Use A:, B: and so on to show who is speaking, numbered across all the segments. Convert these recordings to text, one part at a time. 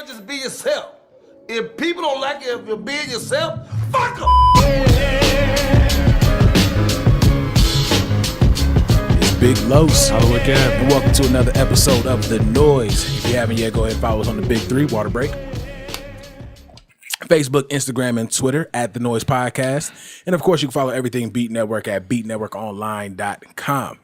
A: just be yourself. If people don't like it, if you're being yourself, fuck them.
B: It's Big Los. And welcome to another episode of The Noize. If you haven't yet, go ahead and follow us on the Big Three, Water Break. Facebook, Instagram, and Twitter at The Noize Podcast. And of course, you can follow everything Beat Network at beatnetworkonline.com.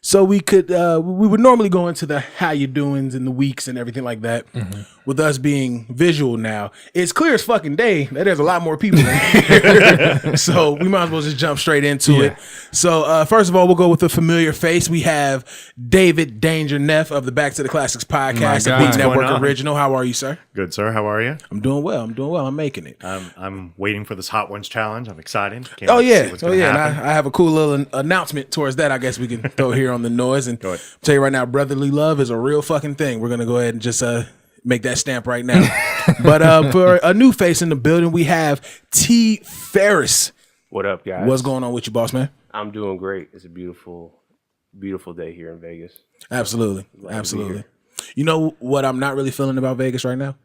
B: So we would normally go into the how you doings and the weeks and everything like that. Mm-hmm. With us being visual now, it's clear as fucking day that there's a lot more people in here. So we might as well just jump straight into it. So first of all, we'll go with a familiar face. We have David Danger Neff of the Back to the Classics podcast, the Beat Network original. How are you, sir?
C: Good, sir. How are you?
B: I'm doing well. I'm making it.
C: I'm waiing for this Hot Ones challenge. I'm excited.
B: And I have a cool little announcement towards that. I guess we can throw here on The Noize and tell you right now, brotherly love is a real fucking thing. We're gonna go ahead and just make that stamp right now. But for a new face in the building, we have TFares.
D: What up, guys?
B: What's going on with you, boss man?
D: I'm doing great. It's a beautiful, beautiful day here in Vegas.
B: Absolutely. You know what I'm not really feeling about Vegas right now?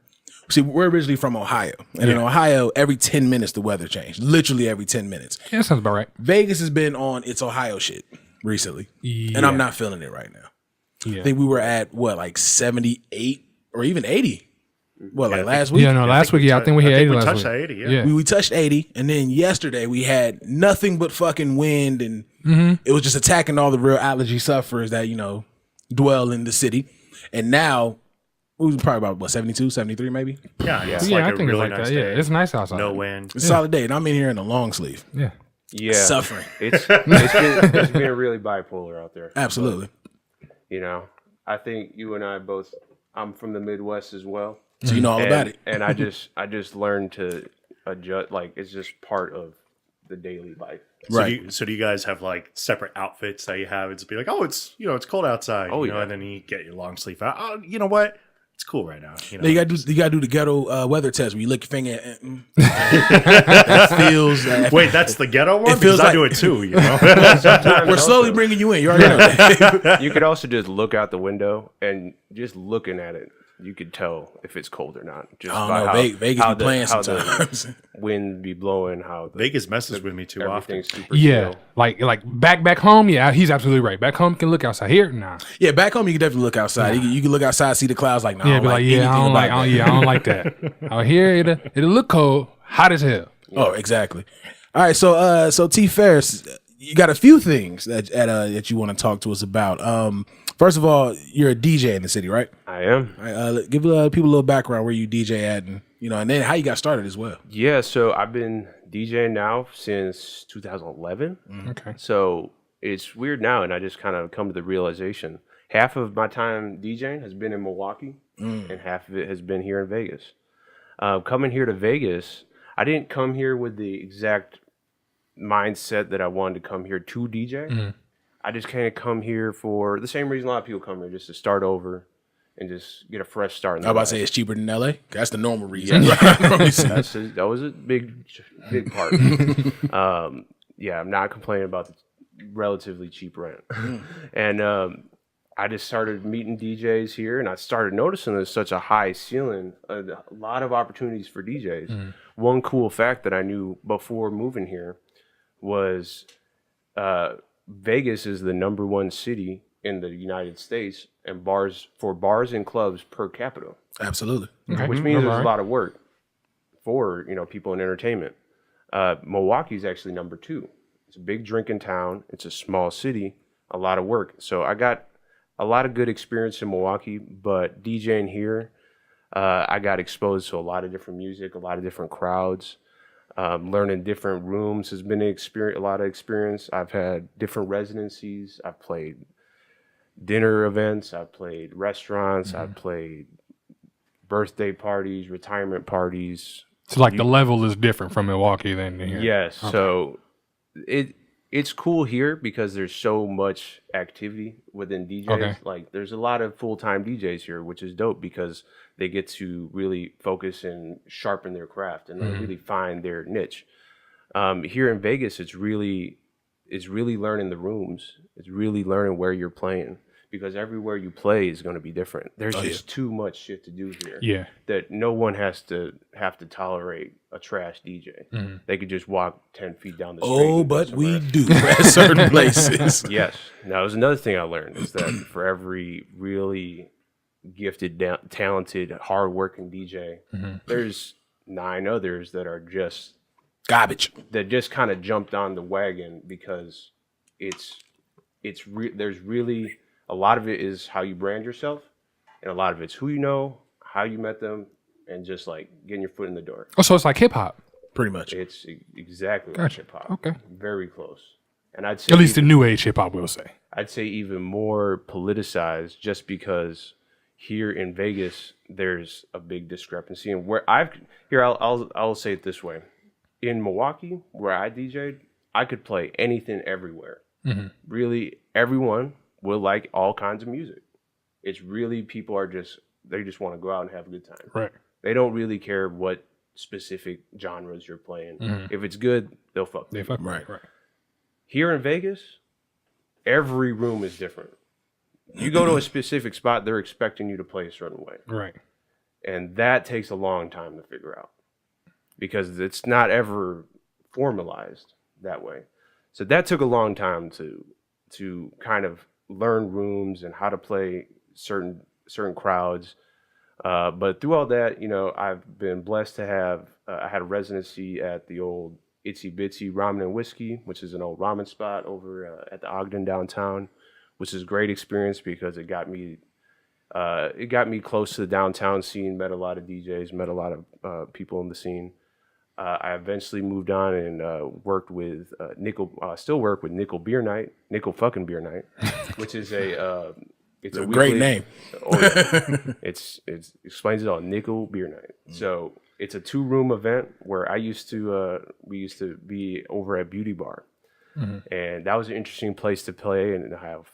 B: See, we're originally from Ohio. And in Ohio, every 10 minutes, the weather changed. Literally every 10 minutes.
E: Yeah, that sounds about right.
B: Vegas has been on its Ohio shit recently. And I'm not feeling it right now.
E: Yeah.
B: I think we were at, like 78 or even 80. Like last week?
E: Last week, I think we hit 80 last week.
C: We touched 80, yeah.
B: We touched 80, and then yesterday we had nothing but fucking wind, and it was just attacking all the real allergy sufferers that, dwell in the city. And now, it was probably about, 72, 73 maybe?
C: Yeah, it's
E: I think
C: really
E: it's like
C: nice
E: that.
C: day.
E: Yeah, it's nice outside.
C: No wind.
B: It's a solid day, and I'm in here in a long sleeve.
E: Yeah.
B: Suffering.
D: It's been really bipolar out there.
B: Absolutely.
D: But, I think you and I both, I'm from the Midwest as well.
B: So you know all about it.
D: And I just learned to adjust, it's just part of the daily life.
B: Right.
C: So do you guys have separate outfits that you have? It's be like, oh, it's it's cold outside. And then you get your long sleeve out. Oh, you know what? It's cool right now.
B: You gotta do the ghetto weather test where you lick your finger and that feels.
C: Wait, that's the ghetto one?
B: It feels
C: I do it too.
B: We're slowly bringing you in. You already know.
D: You could also just look out the window and just looking at it, you could tell if it's cold or not. Just
B: I don't know. Vegas be playing sometimes.
D: The wind be blowing.
C: Vegas messes with me too often.
D: Super
E: Yeah,
D: chill.
E: like back home. Yeah, he's absolutely right. Back home, you can look outside. Here, nah.
B: Yeah, back home you can definitely look outside. You can look outside, see the clouds. I don't
E: like that. Out here, it'll look cold, hot as hell.
B: Oh, exactly. All right, so TFares, you got a few things that you want to talk to us about. First of all, you're a DJ in the city, right?
D: I am.
B: All right, give people a little background where you DJ at, and and then how you got started as well.
D: Yeah, so I've been DJing now since 2011.
E: Okay.
D: So it's weird now, and I just kind of come to the realization half of my time DJing has been in Milwaukee, and half of it has been here in Vegas. Coming here to Vegas, I didn't come here with the exact mindset that I wanted to come here to DJ. I just kind of come here for the same reason a lot of people come here, just to start over and just get a fresh start.
B: I was about to say it's cheaper than LA. That's the normal reason.
D: That was a big part. I'm not complaining about the relatively cheap rent. And I just started meeting DJs here, and I started noticing there's such a high ceiling, a lot of opportunities for DJs. One cool fact that I knew before moving here was Vegas is the #1 city in the United States and bars and clubs per capita.
B: Absolutely.
E: Okay.
D: Which means there's a lot of work for people in entertainment. Milwaukee is actually #2. It's a big drinking town. It's a small city. A lot of work. So I got a lot of good experience in Milwaukee, but DJing here, I got exposed to a lot of different music, a lot of different crowds. Learning different rooms has been a lot of experience. I've had different residencies. I've played dinner events. I've played restaurants. I've played birthday parties, retirement parties.
E: So the level is different from Milwaukee than here.
D: Yes.
E: Okay.
D: So it's cool here because there's so much activity within DJs.
E: Okay.
D: There's a lot of full-time DJs here, which is dope because they get to really focus and sharpen their craft and really find their niche. Here in Vegas, it's really learning the rooms. It's really learning where you're playing. because everywhere you play is going to be different. There's just too much shit to do here.
E: Yeah.
D: That no one has to tolerate a trash DJ. They could just walk 10 feet down the street.
B: Oh, but we do at certain places.
D: Yes. Now, there's another thing I learned is that for every really gifted, talented, hardworking DJ, there's 9 others that are just
B: garbage.
D: That just kind of jumped on the wagon because there's really a lot of it is how you brand yourself, and a lot of it's who you know, how you met them, and just like getting your foot in the door.
E: Oh, so it's like hip hop,
B: pretty much.
D: It's exactly like hip hop.
E: Okay,
D: very close. And I'd say
E: at least the new age hip hop, will say.
D: I'd say even more politicized, just because here in Vegas there's a big discrepancy. And where I'll say it this way: in Milwaukee, where I DJ'd, I could play anything everywhere. Really, everyone will like all kinds of music. It's really people they just want to go out and have a good time.
E: Right.
D: They don't really care what specific genres you're playing. If it's good, they'll fuck.
E: They fuck.
B: Right.
D: Here in Vegas, every room is different. You go to a specific spot, they're expecting you to play a certain way.
E: Right.
D: And that takes a long time to figure out because it's not ever formalized that way. So that took a long time to kind of learn rooms and how to play certain crowds. But through all that, I've been blessed to have I had a residency at the old Itsy Bitsy Ramen and Whiskey, which is an old ramen spot over at the Ogden downtown, which is a great experience because it got me close to the downtown scene, met a lot of DJs, met a lot of people in the scene. I eventually moved on and worked with still work with Nickel fucking Beer Night, which is it's a
B: great
D: weekly,
B: name.
D: Oh, yeah. It explains it all. Nickel Beer Night. So it's a 2-room event where we used to be over at Beauty Bar, and that was an interesting place to play and have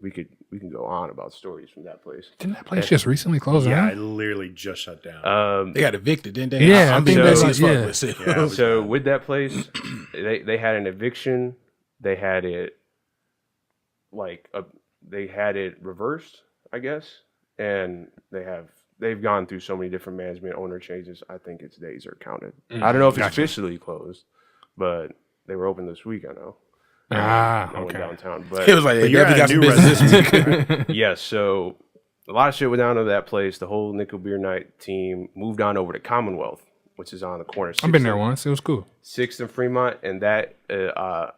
D: we can go on about stories from that place.
E: Didn't that place just recently close
C: Yeah,
E: down?
C: I literally just shut down.
B: They got evicted, didn't they?
E: Yeah,
B: I'm being
E: so-
B: messy as fuck
E: yeah.
B: with it.
C: Yeah,
D: So with that place, they had an eviction. They had it they had it reversed, I guess, and they've gone through so many different management owner changes. I think its days are counted. I don't know if it's officially closed, but they were open this week. I know. I went
E: Okay.
D: downtown, but
B: It was like,
C: you're
B: we
C: at
B: got
C: a
B: some
C: new
B: business this week.
D: yeah, so a lot of shit went down to that place. The whole Nickel Beer Night team moved on over to Commonwealth, which is on the corner.
E: I've been there once. It was cool.
D: 6th and Fremont, and that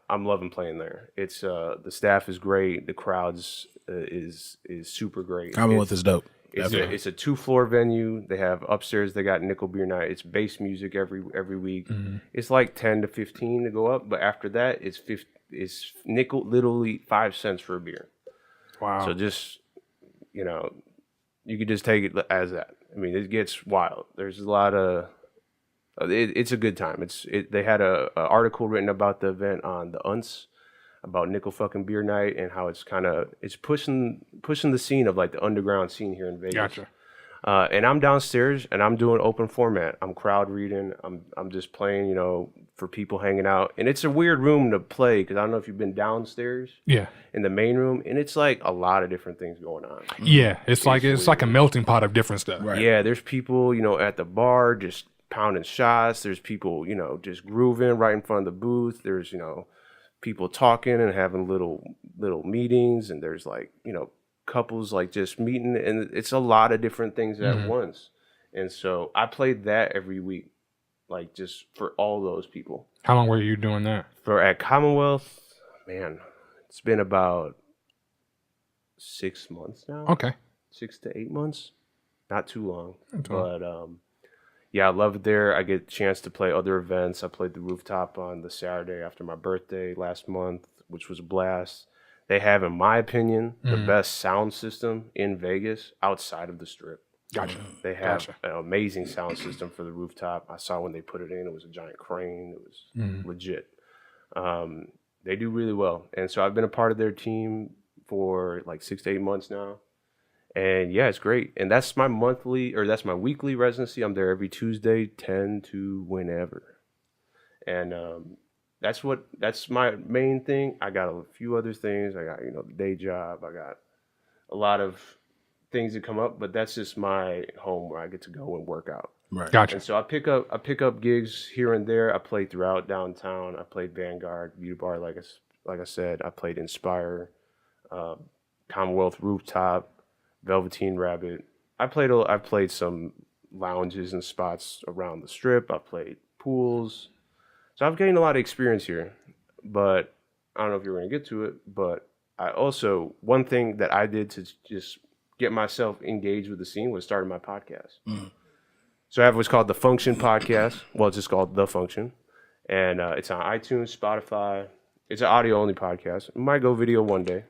D: I'm loving playing there. It's the staff is great. The crowds is super great.
B: Commonwealth is dope.
D: It's a 2-floor venue. They have upstairs. They got Nickel Beer Night. It's bass music every week. It's like 10 to 15 to go up, but after that, it's nickel, literally 5 cents for a beer.
E: Wow.
D: So just you could just take it as that. I mean, it gets wild. There's a lot of it's a good time. They had a article written about the event on the Unts about Nickel fucking Beer Night and how it's pushing the scene of like the underground scene here in Vegas.
E: Gotcha.
D: And I'm downstairs and I'm doing open format. I'm crowd reading. I'm just playing, for people hanging out. And it's a weird room to play because I don't know if you've been downstairs.
E: Yeah.
D: In the main room, and it's like a lot of different things going on.
E: Yeah. It's like a melting pot of different stuff.
B: Right.
D: Yeah, there's people, at the bar just pounding shots. There's people, just grooving right in front of the booth. There's, people talking and having little meetings, and there's like, couples like just meeting, and it's a lot of different things at once. And so I played that every week, like just for all those people.
E: How long were you doing that?
D: At Commonwealth, man, it's been about 6 months now.
E: Okay.
D: 6 to 8 months, not too long. But yeah, I love it there. I get a chance to play other events. I played the Rooftop on the Saturday after my birthday last month, which was a blast. They have, in my opinion, the best sound system in Vegas outside of the Strip.
E: Gotcha.
D: They have an amazing sound system for the Rooftop. I saw when they put it in, it was a giant crane. It was legit. They do really well. And so I've been a part of their team for like 6 to 8 months now. And yeah, it's great. And that's my weekly residency. I'm there every Tuesday, 10 to whenever. And that's my main thing. I got a few other things. I got, the day job. I got a lot of things that come up, but that's just my home where I get to go and work out.
B: Right.
E: Gotcha.
D: And so I pick up gigs here and there. I play throughout downtown. I played Vanguard, Beauty Bar, like I said. I played Inspire, Commonwealth Rooftop, Velveteen Rabbit. I played some lounges and spots around the Strip. I played pools. So I've gained a lot of experience here. But I don't know if you're going to get to it, but I also, one thing that I did to just get myself engaged with the scene was starting my podcast. Mm. So I have what's called the Function Podcast. Well, it's just called The Function. And it's on iTunes, Spotify. It's an audio-only podcast. It might go video one day.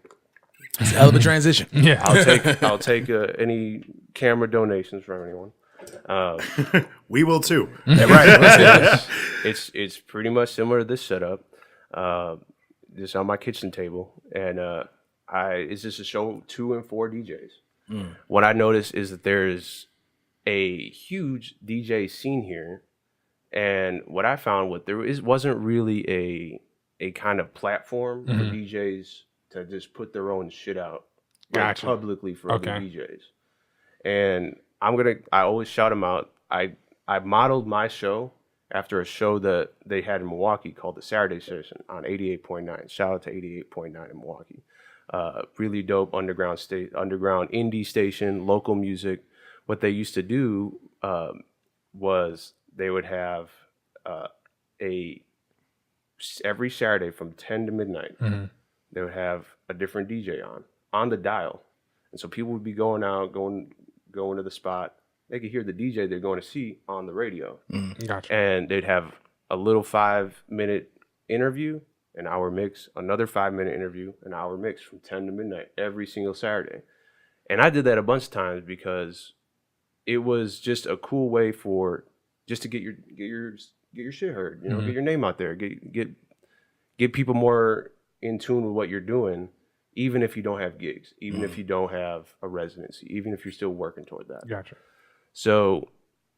B: It's a hell of a transition.
E: Yeah.
D: I'll take any camera donations from anyone.
C: We will too.
B: Yeah, right.
D: It's pretty much similar to this setup. Just on my kitchen table. And it's just a show 2 and 4 DJs. Mm. What I noticed is that there's a huge DJ scene here, and what I found wasn't really a kind of platform for DJs to just put their own shit out publicly for other DJs. And I always shout them out. I modeled my show after a show that they had in Milwaukee called the Saturday Session on 88.9. Shout out to 88.9 in Milwaukee. Really dope underground indie station, local music. What they used to do was they would have every Saturday from 10 to midnight, they would have a different DJ on the dial. And so people would be going to the spot. They could hear the DJ they're going to see on the radio.
E: Gotcha.
D: And they'd have a little 5-minute interview, an hour mix, another 5-minute interview, an hour mix from 10 to midnight every single Saturday. And I did that a bunch of times because it was just a cool way to get your shit heard, get your name out there, get people more in tune with what you're doing, even if you don't have gigs, even if you don't have a residency, even if you're still working toward that.
E: Gotcha.
D: So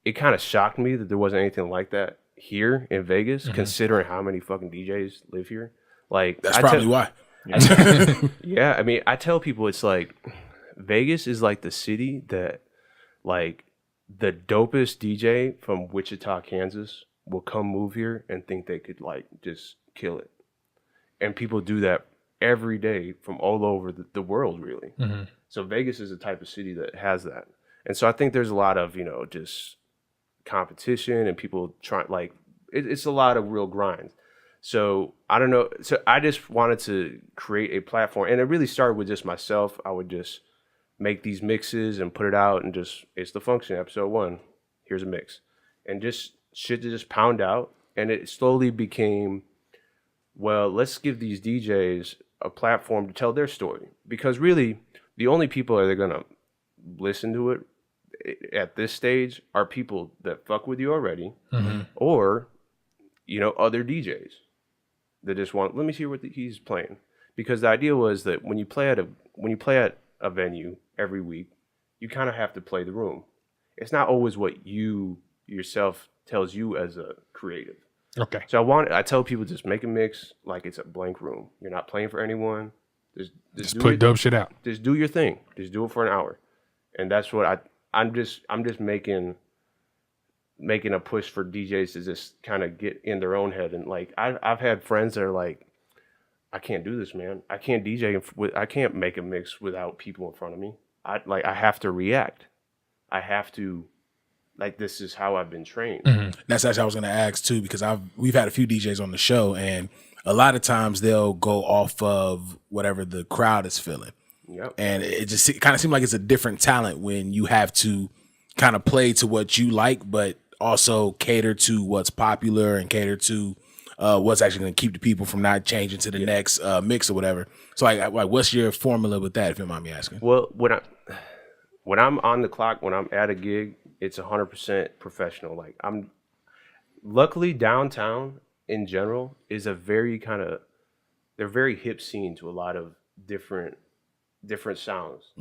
D: it kind of shocked me that there wasn't anything like that here in Vegas, considering how many fucking DJs live here. Like
B: that's probably why.
D: Yeah, I mean, I tell people it's like Vegas is like the city that, like, the dopest DJ from Wichita, Kansas will come move here and think they could, like, just kill it. And people do that every day from all over the world, really. So Vegas is the type of city that has that. And so I think there's a lot of, just competition and people trying, like, it's a lot of real grind. So I don't know. So I just wanted to create a platform. And it really started with just myself. I would just make these mixes and put it out and it's the Function, episode 1. Here's a mix. And just shit to just pound out. And it slowly became, well, let's give these DJs a platform to tell their story. Because really, the only people that are going to listen to it at this stage are people that fuck with you already, or, other DJs that just want, let me see what he's playing. Because the idea was that when you play at a venue every week, you kind of have to play the room. It's not always what you yourself tells you as a creative.
E: Okay.
D: So I tell people, just make a mix like it's a blank room. You're not playing for anyone.
E: Just put dope shit out.
D: Just do your thing. Just do it for an hour. And that's what I'm just making a push for DJs to just kind of get in their own head. And like I've had friends that are like, I can't do this, man. I can't DJ. I can't make a mix without people in front of me. I have to react. I have to, like, this is how I've been trained.
B: That's actually what I was going to ask too, because we've had a few DJs on the show, and a lot of times they'll go off of whatever the crowd is feeling.
D: Yep.
B: And it kind of seems like it's a different talent when you have to kind of play to what you like, but also cater to what's popular and cater to what's actually going to keep the people from not changing to the next mix or whatever. So like, what's your formula with that, if you don't mind me asking?
D: Well, when I'm on the clock, when I'm at a gig, it's 100% professional. Like, luckily downtown in general is a very they're very hip scene to a lot of different sounds.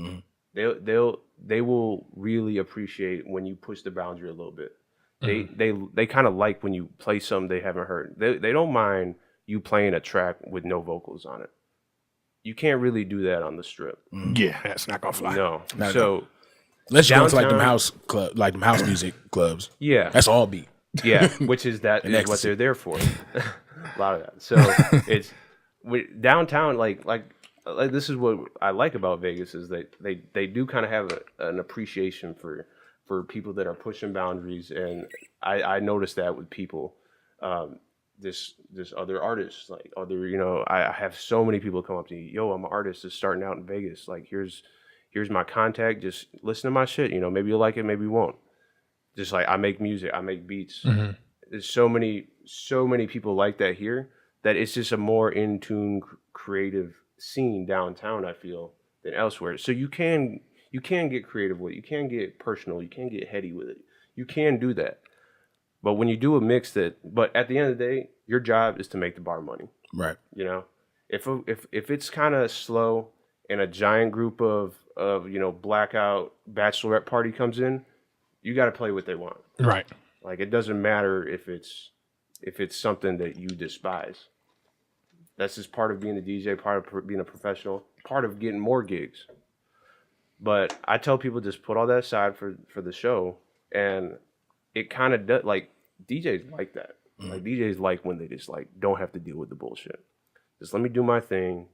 D: They will really appreciate when you push the boundary a little bit. They kind of like when you play something they haven't heard. They don't mind you playing a track with no vocals on it. you can't really do that on the Strip.
E: Yeah, that's not gonna fly.
D: No.
B: Not at
D: So
B: Let's go to like them
D: downtown-
B: house club, like them house music clubs.
D: yeah,
B: That's all beat.
D: yeah, which is
B: And
D: what
B: ecstasy.
D: they're there for. A lot of that. So it's downtown, like this is what I like about Vegas is that they do kind of have an appreciation for people that are pushing boundaries, and I noticed that with people. This other artists, like other, I have so many people come up to me, yo, I'm an artist just starting out in Vegas. Like here's my contact. Just listen to my shit. Maybe you'll like it, maybe you won't. Just like I make music, I make beats.
E: Mm-hmm.
D: There's so many people like that here that it's just a more in tune creative scene downtown, I feel, than elsewhere. So you can get creative with it. You can get personal. You can get heady with it. You can do that. But when you do a mix but at the end of the day, your job is to make the bar money.
B: Right.
D: If it's kind of slow and a giant group of blackout bachelorette party comes in, you got to play what they want.
E: Right.
D: Like it doesn't matter if it's something that you despise. That's just part of being a DJ, part of being a professional, part of getting more gigs. But I tell people just put all that aside for the show, and it kind of does. Like DJs like that. Like DJs like when they just like don't have to deal with the bullshit. Just let me do my thing.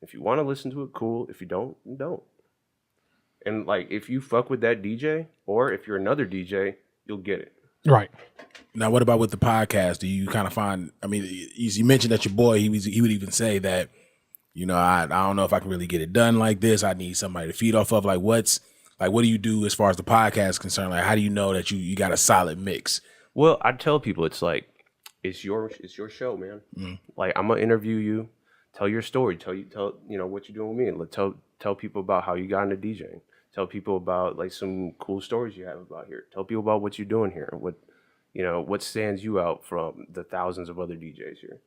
D: If you want to listen to it, cool. If you don't, you don't. And like if you fuck with that DJ, or if you're another DJ, you'll get it.
E: Right.
B: Now, what about with the podcast? Do you kind of find? I mean, you mentioned that your boy he would even say that, I don't know if I can really get it done like this. I need somebody to feed off of. Like, what do you do as far as the podcast is concerned? Like, how do you know that you got a solid mix?
D: Well, I tell people it's like it's your show, man. Like I'm gonna interview you, tell your story, tell what you're doing with me, and tell people about how you got into DJing. Tell people about like some cool stories you have about here. Tell people about what you're doing here, what stands you out from the thousands of other DJs here.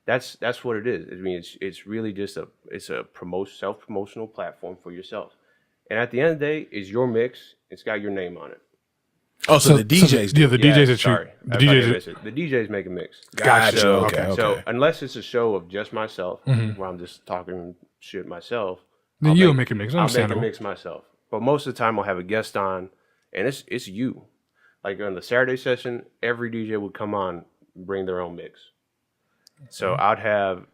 D: That's what it is. I mean, it's really just a self-promotional platform for yourself. And at the end of the day, is your mix. It's got your name on it.
B: Oh, so the DJs do.
E: Yeah, the DJs that
D: sorry,
E: the
D: the DJs make a mix.
B: Gotcha.
D: So,
B: Okay.
D: So unless it's a show of just myself, where I'm just talking shit myself,
E: Then you'll make a mix.
D: I'll make a
E: Understandable.
D: mix myself. But most of the time, I'll have a guest on, and it's you. Like on the Saturday session, every DJ would come on, bring their own mix. So I'd have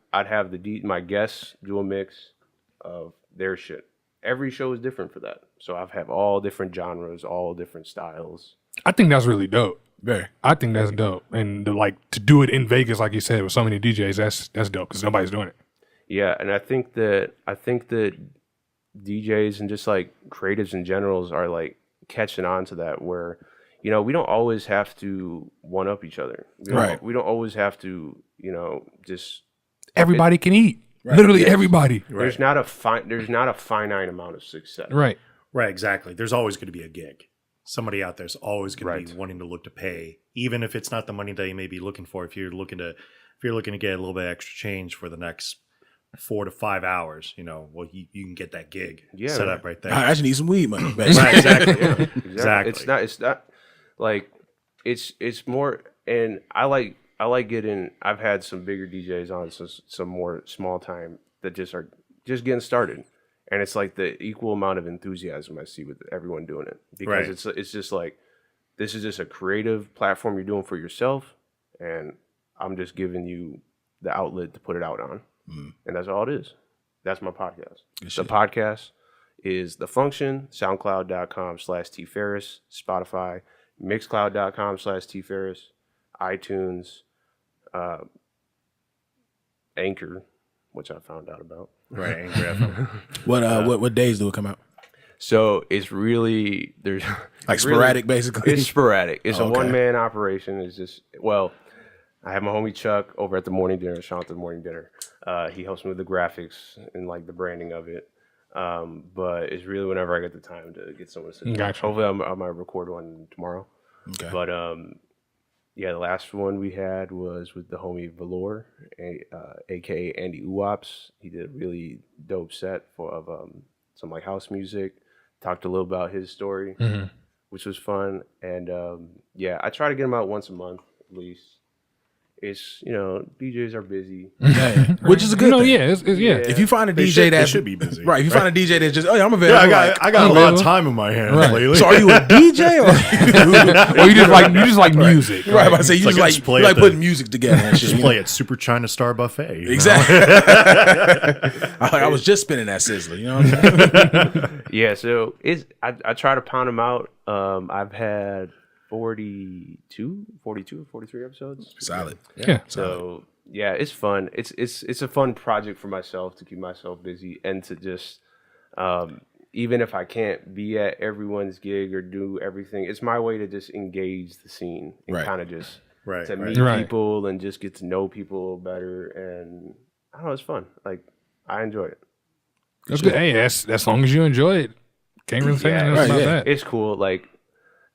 D: my guests do a mix of their shit. Every show is different for that. So I have all different genres, all different styles.
E: I think that's really dope.
B: Very.
E: I think that's dope. And to do it in Vegas, like you said, with so many DJs, that's dope because nobody's doing it.
D: Yeah, and I think that DJs and just like creatives in general are like catching on to that where, we don't always have to one up each other. We don't always have to, just
E: Everybody can eat. Right. Literally everybody.
D: Right. There's not a finite amount of success.
E: Right.
C: Right, exactly. There's always going to be a gig. Somebody out there's always going to be wanting to look to pay, even if it's not the money that you may be looking for. If you're looking to get a little bit extra change for the next 4 to 5 hours, well, you can get that gig set up right there.
B: I actually need some weed money.
C: Right, exactly. Yeah.
D: Exactly. It's not like it's more, and I like getting. I've had some bigger DJs on, some more small time that just are just getting started, and it's like the equal amount of enthusiasm I see with everyone doing it because it's just like this is just a creative platform you're doing for yourself, and I'm just giving you the outlet to put it out on, and that's all it is. That's my podcast. The podcast is The Function, SoundCloud.com/TFares, Spotify, Mixcloud.com/TFares, iTunes, Anchor, which I found out about.
C: Right, Anchor FM.
B: What days do it come out?
D: So it's really there's
B: Like sporadic, basically.
D: It's sporadic. It's a
B: Okay.
D: one-man operation. It's just I have my homie Chuck over at the morning dinner. Shout out to the morning dinner. He helps me with the graphics and like the branding of it. But it's really whenever I get the time to get someone to sit down.
E: Gotcha.
D: Hopefully I might record one tomorrow.
B: Okay.
D: But the last one we had was with the homie Velour, aka Andy Uops. He did a really dope set of some like house music. Talked a little about his story, which was fun. And I try to get him out once a month at least. it's DJs are busy.
B: Yeah, which is a good thing.
E: Yeah.
B: If you find a DJ that
C: should be busy,
B: right? If you find a DJ that's just, I'm
C: Yeah,
B: available.
C: I got a lot of time in my hands lately.
B: So are you a DJ or
E: Or you just like music,
B: right? I say you
C: Like,
B: just
C: just play
B: you
C: at
B: like
C: the-
B: putting music together and shit.
C: Just play at Super China Star Buffet. you know?
B: Exactly. I was just spinning that sizzler. You know what I'm saying?
D: Yeah, so I try to pound them out. I've had 42 or 43 episodes.
B: Solid.
E: Yeah.
D: So yeah, it's fun. It's a fun project for myself to keep myself busy and to just even if I can't be at everyone's gig or do everything, it's my way to just engage the scene and kind of just to meet people and just get to know people better. And I don't know, it's fun. Like I enjoy it.
E: That's good. Hey, that's as long as you enjoy it. Can't really say anything about that.
D: It's cool. Like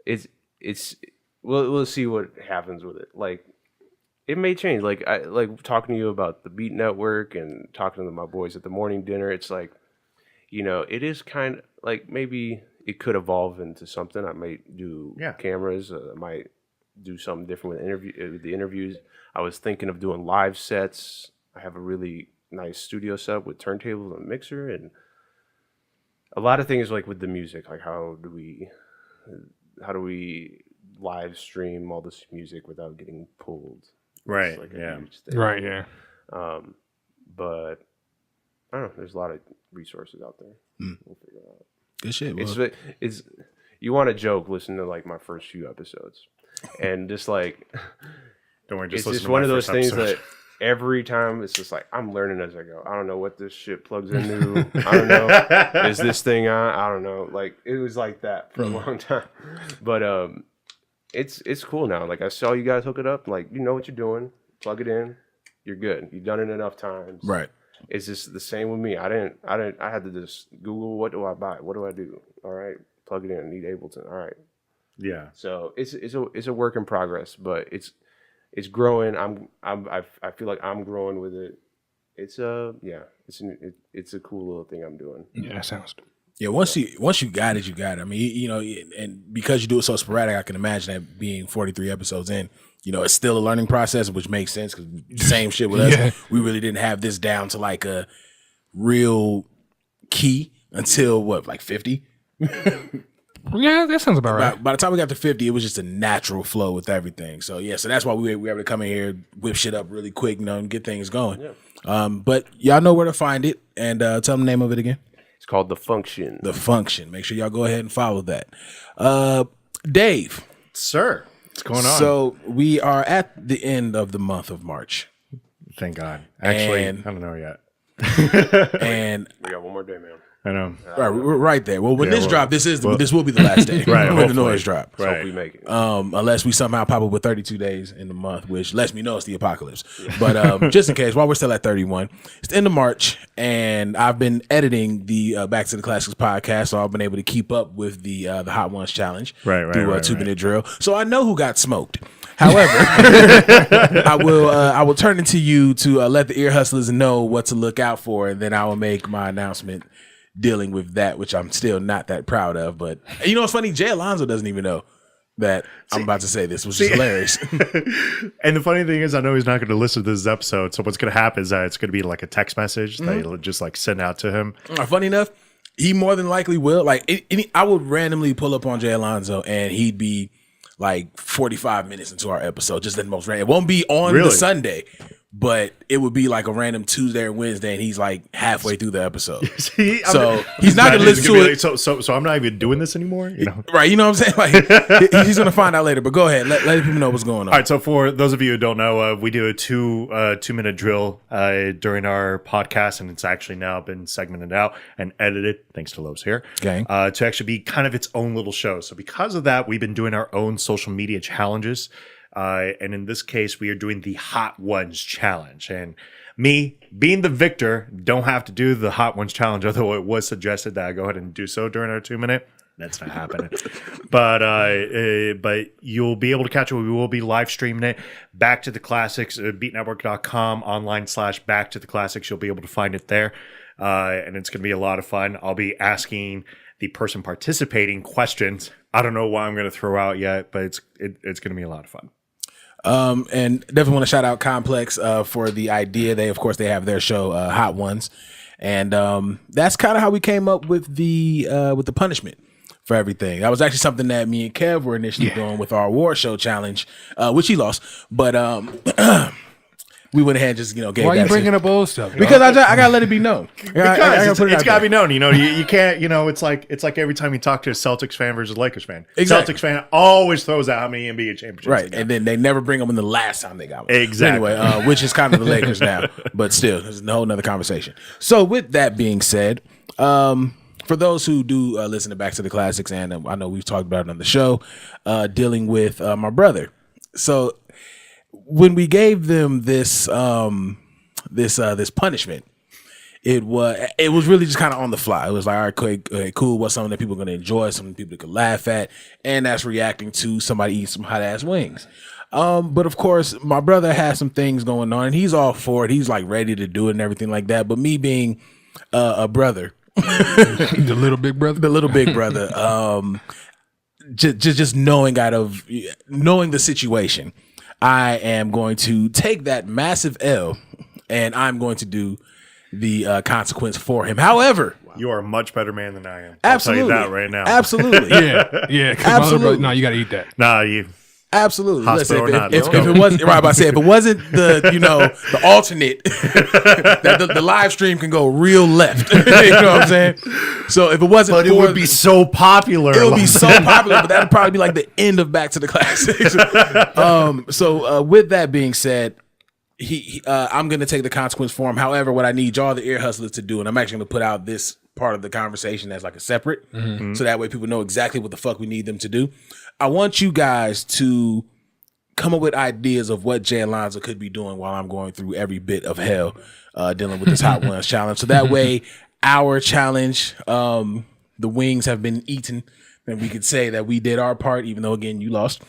D: it's we'll see what happens with it. Like it may change. Like I like talking to you about the Beat Network and talking to my boys at the morning dinner. It's like, it is kind of like maybe it could evolve into something. I might do cameras. I might do something different with the interviews. I was thinking of doing live sets. I have a really nice studio set with turntables and a mixer and a lot of things like with the music. Like how do we live stream all this music without getting pulled?
C: Right.
D: It's like a
C: Yeah.
D: huge thing.
E: Right, yeah.
D: But I don't know. There's a lot of resources out there. We'll figure it out.
B: Good shit. Well,
D: It's you want to joke? Listen to like my first few episodes, and just like
C: Don't worry, just
D: it's
C: listen
D: just
C: to
D: one
C: my
D: of those
C: first
D: things
C: episode.
D: that every time it's just like I'm learning as I go. I don't know what this shit plugs into. I don't know. Is this thing on? I don't know. Like it was like that for a long time, but it's cool now. Like I saw you guys hook it up. Like you know what you're doing. Plug it in. You're good. You've done it enough times.
B: right.
D: It's just the same with me. I had to just Google what do I buy? What do I do? All right, plug it in. I need Ableton. All right.
C: Yeah.
D: So it's a work in progress, but it's growing. I feel like I'm growing with it. It's it's a cool little thing I'm doing.
E: Yeah, that sounds good.
B: Yeah, once you got it, you got it. I mean, and because you do it so sporadic, I can imagine that being 43 episodes in, it's still a learning process, which makes sense because same shit with us. We really didn't have this down to like a real key until like 50.
E: Yeah, that sounds about right.
B: By the time we got to 50, it was just a natural flow with everything. So so that's why we were able to come in here, whip shit up really quick, and get things going. Yeah. But y'all know where to find it, and tell them the name of it again.
D: It's called The Function.
B: The Function. Make sure y'all go ahead and follow that. Dave.
C: Sir, what's going on?
B: So we are at the end of the month of March.
C: Thank God. Actually,
B: And-
C: I don't know yet.
B: And
D: We got one more day, man.
C: I know.
B: right, we're right there. Well, when
C: Yeah,
B: this
C: well-
B: drop, this will be the last day.
C: Right,
B: when the
C: hopefully.
B: noise drop.
D: So
C: Right.
D: we make it.
B: Unless we somehow pop up with 32 days in the month, which lets me know it's the apocalypse. But just in case, while we're still at 31, it's the end of March, and I've been editing the Back to the Classics podcast, so I've been able to keep up with the Hot Ones challenge
C: Right,
B: through
C: right,
B: 2-minute drill. So I know who got smoked. However, I will turn it to you to let the ear hustlers know what to look out for, and then I will make my announcement dealing with that, which I'm still not that proud of. But you know what's funny? Jay Alonso doesn't even know that I'm about to say this, which is hilarious.
C: And the funny thing is, I know he's not going to listen to this episode. So what's going to happen is that it's going to be like a text message that you'll just like send out to him.
B: Funny enough, he more than likely will. Like, I would randomly pull up on Jay Alonso, and he'd be like 45 minutes into our episode, just the most random. It won't be on the Sunday, but it would be like a random Tuesday or Wednesday, and he's like halfway through the episode.
C: See,
B: So he's not going to listen to it.
C: So I'm not even doing this anymore. You know?
B: Right, you know what I'm saying? Like, he's going to find out later, but go ahead. Let people know what's going on.
C: All right, so for those of you who don't know, we do a 2-minute drill during our podcast, and it's actually now been segmented out and edited, thanks to Lowe's here,
B: Gang.
C: to actually be kind of its own little show. So because of that, we've been doing our own social media challenges. And in this case, we are doing the Hot Ones Challenge. And me, being the victor, don't have to do the Hot Ones Challenge, although it was suggested that I go ahead and do so during our 2-minute. That's not happening. But you'll be able to catch it. We will be live streaming it. Back to the Classics, beatnetwork.com, online/Back to the Classics. You'll be able to find it there. And it's going to be a lot of fun. I'll be asking the person participating questions. I don't know what I'm going to throw out yet, but it's going to be a lot of fun.
B: And definitely want to shout out Complex for the idea. They have their show Hot Ones, and that's kind of how we came up with the punishment for everything. That was actually something that me and Kev were initially doing with our award show challenge, which he lost, but we went ahead and just gave.
E: Why are
B: that
E: you bringing up old stuff?
B: because I gotta let it be known.
C: Because it's got to be known. You can't. It's like every time you talk to a Celtics fan versus a Lakers fan.
B: Exactly.
C: Celtics fan always throws out how many NBA championships.
B: Right,
C: they got.
B: and then they never bring them in the last time they got one.
C: Exactly.
B: Anyway, which is kind of the Lakers now, but still, there's a whole nother conversation. So with that being said, for those who do listen to Back to the Classics, and I know we've talked about it on the show, dealing with my brother. So when we gave them this this punishment, it was really just kind of on the fly. It was like, all right, cool. What's something that people are going to enjoy, something people could laugh at, and that's reacting to somebody eating some hot ass wings. But of course, my brother has some things going on, and he's all for it. He's like ready to do it and everything like that. But me being a brother,
E: the little big brother,
B: just knowing the situation, I am going to take that massive L, and I'm going to do the consequence for him. However,
C: You are a much better man than I am.
B: absolutely,
C: I'll tell you that right now.
B: Absolutely,
E: yeah.
B: Absolutely.
E: No, you got to eat that.
C: Nah, you.
B: absolutely.
C: Hospital
B: Listen,
C: or not,
B: if
C: let's go.
B: it wasn't right, about to say if it wasn't the alternate, that the live stream can go real left. You know what I'm saying? So if it wasn't,
C: But it would be so popular.
B: It would be so popular, but that would probably be like the end of Back to the Classics. So with that being said, I'm going to take the consequence for him. However, what I need y'all, the ear hustlers, to do, and I'm actually going to put out this part of the conversation as like a separate, so that way people know exactly what the fuck we need them to do. I want you guys to come up with ideas of what Jay Alonzo could be doing while I'm going through every bit of hell dealing with this Hot Ones challenge. So that way, our challenge, the wings have been eaten, and we could say that we did our part, even though, again, you lost.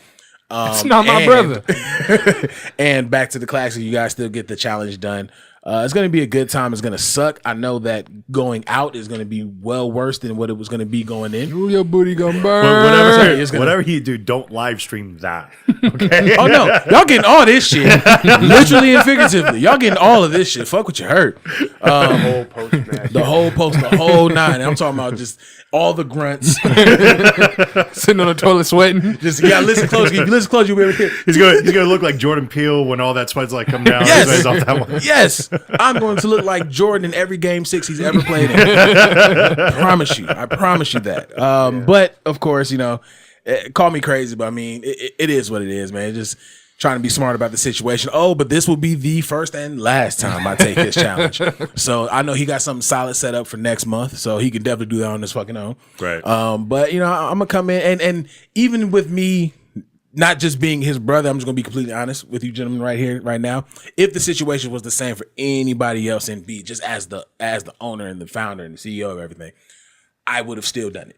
E: It's not my brother.
B: And Back to the Classics, you guys still get the challenge done. It's going to be a good time. It's going to suck. I know that going out is going to be well worse than what it was going to be going in.
E: Ooh, your booty gonna burn.
C: Whatever you do, don't live stream that. Okay.
B: Oh no, y'all getting all this shit, literally and figuratively. Y'all getting all of this shit. Fuck what you heard. The whole nine. I'm talking about just all the grunts.
E: Sitting on the toilet sweating.
B: Just listen close. If you listen close, you'll be able to hear.
C: He's gonna look like Jordan Peele when all that sweat's like come down.
B: Yes.
C: He's off that one.
B: Yes, I'm going to look like Jordan in every Game 6 he's ever played in. I promise you that. But of course, call me crazy, but I mean, it is what it is, man. Just trying to be smart about the situation. Oh, but this will be the first and last time I take this challenge. So I know he got something solid set up for next month, so he can definitely do that on his fucking own.
C: Right.
B: But I'm gonna come in and even with me not just being his brother, I'm just gonna be completely honest with you gentlemen right here, right now. If the situation was the same for anybody else in B, just as the owner and the founder and the CEO of everything, I would have still done it.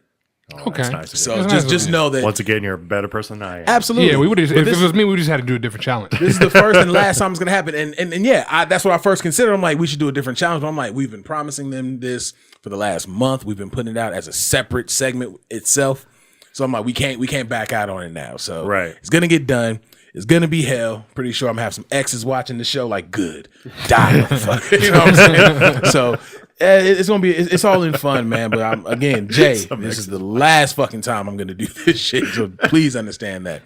C: Oh,
E: Okay.
C: Nice to
B: So
C: hear.
B: just know that
C: Once again, you're a better person than I am.
B: absolutely.
E: Yeah, we would. If
B: But
E: it was me, we just had to do a different challenge.
B: this is the first and last time it's gonna happen, and yeah, that's what I first considered. I'm like, we should do a different challenge. But I'm like, we've been promising them this for the last month. We've been putting it out as a separate segment itself. So I'm like, we can't back out on it now. So
C: Right.
B: it's gonna get done. It's gonna be hell. Pretty sure I'm gonna have some exes watching the show. Like, good, die, motherfucker. You know what I'm saying? So it's gonna be. It's all in fun, man. But again, Jay, this is the last fucking time I'm gonna do this shit. So please understand that.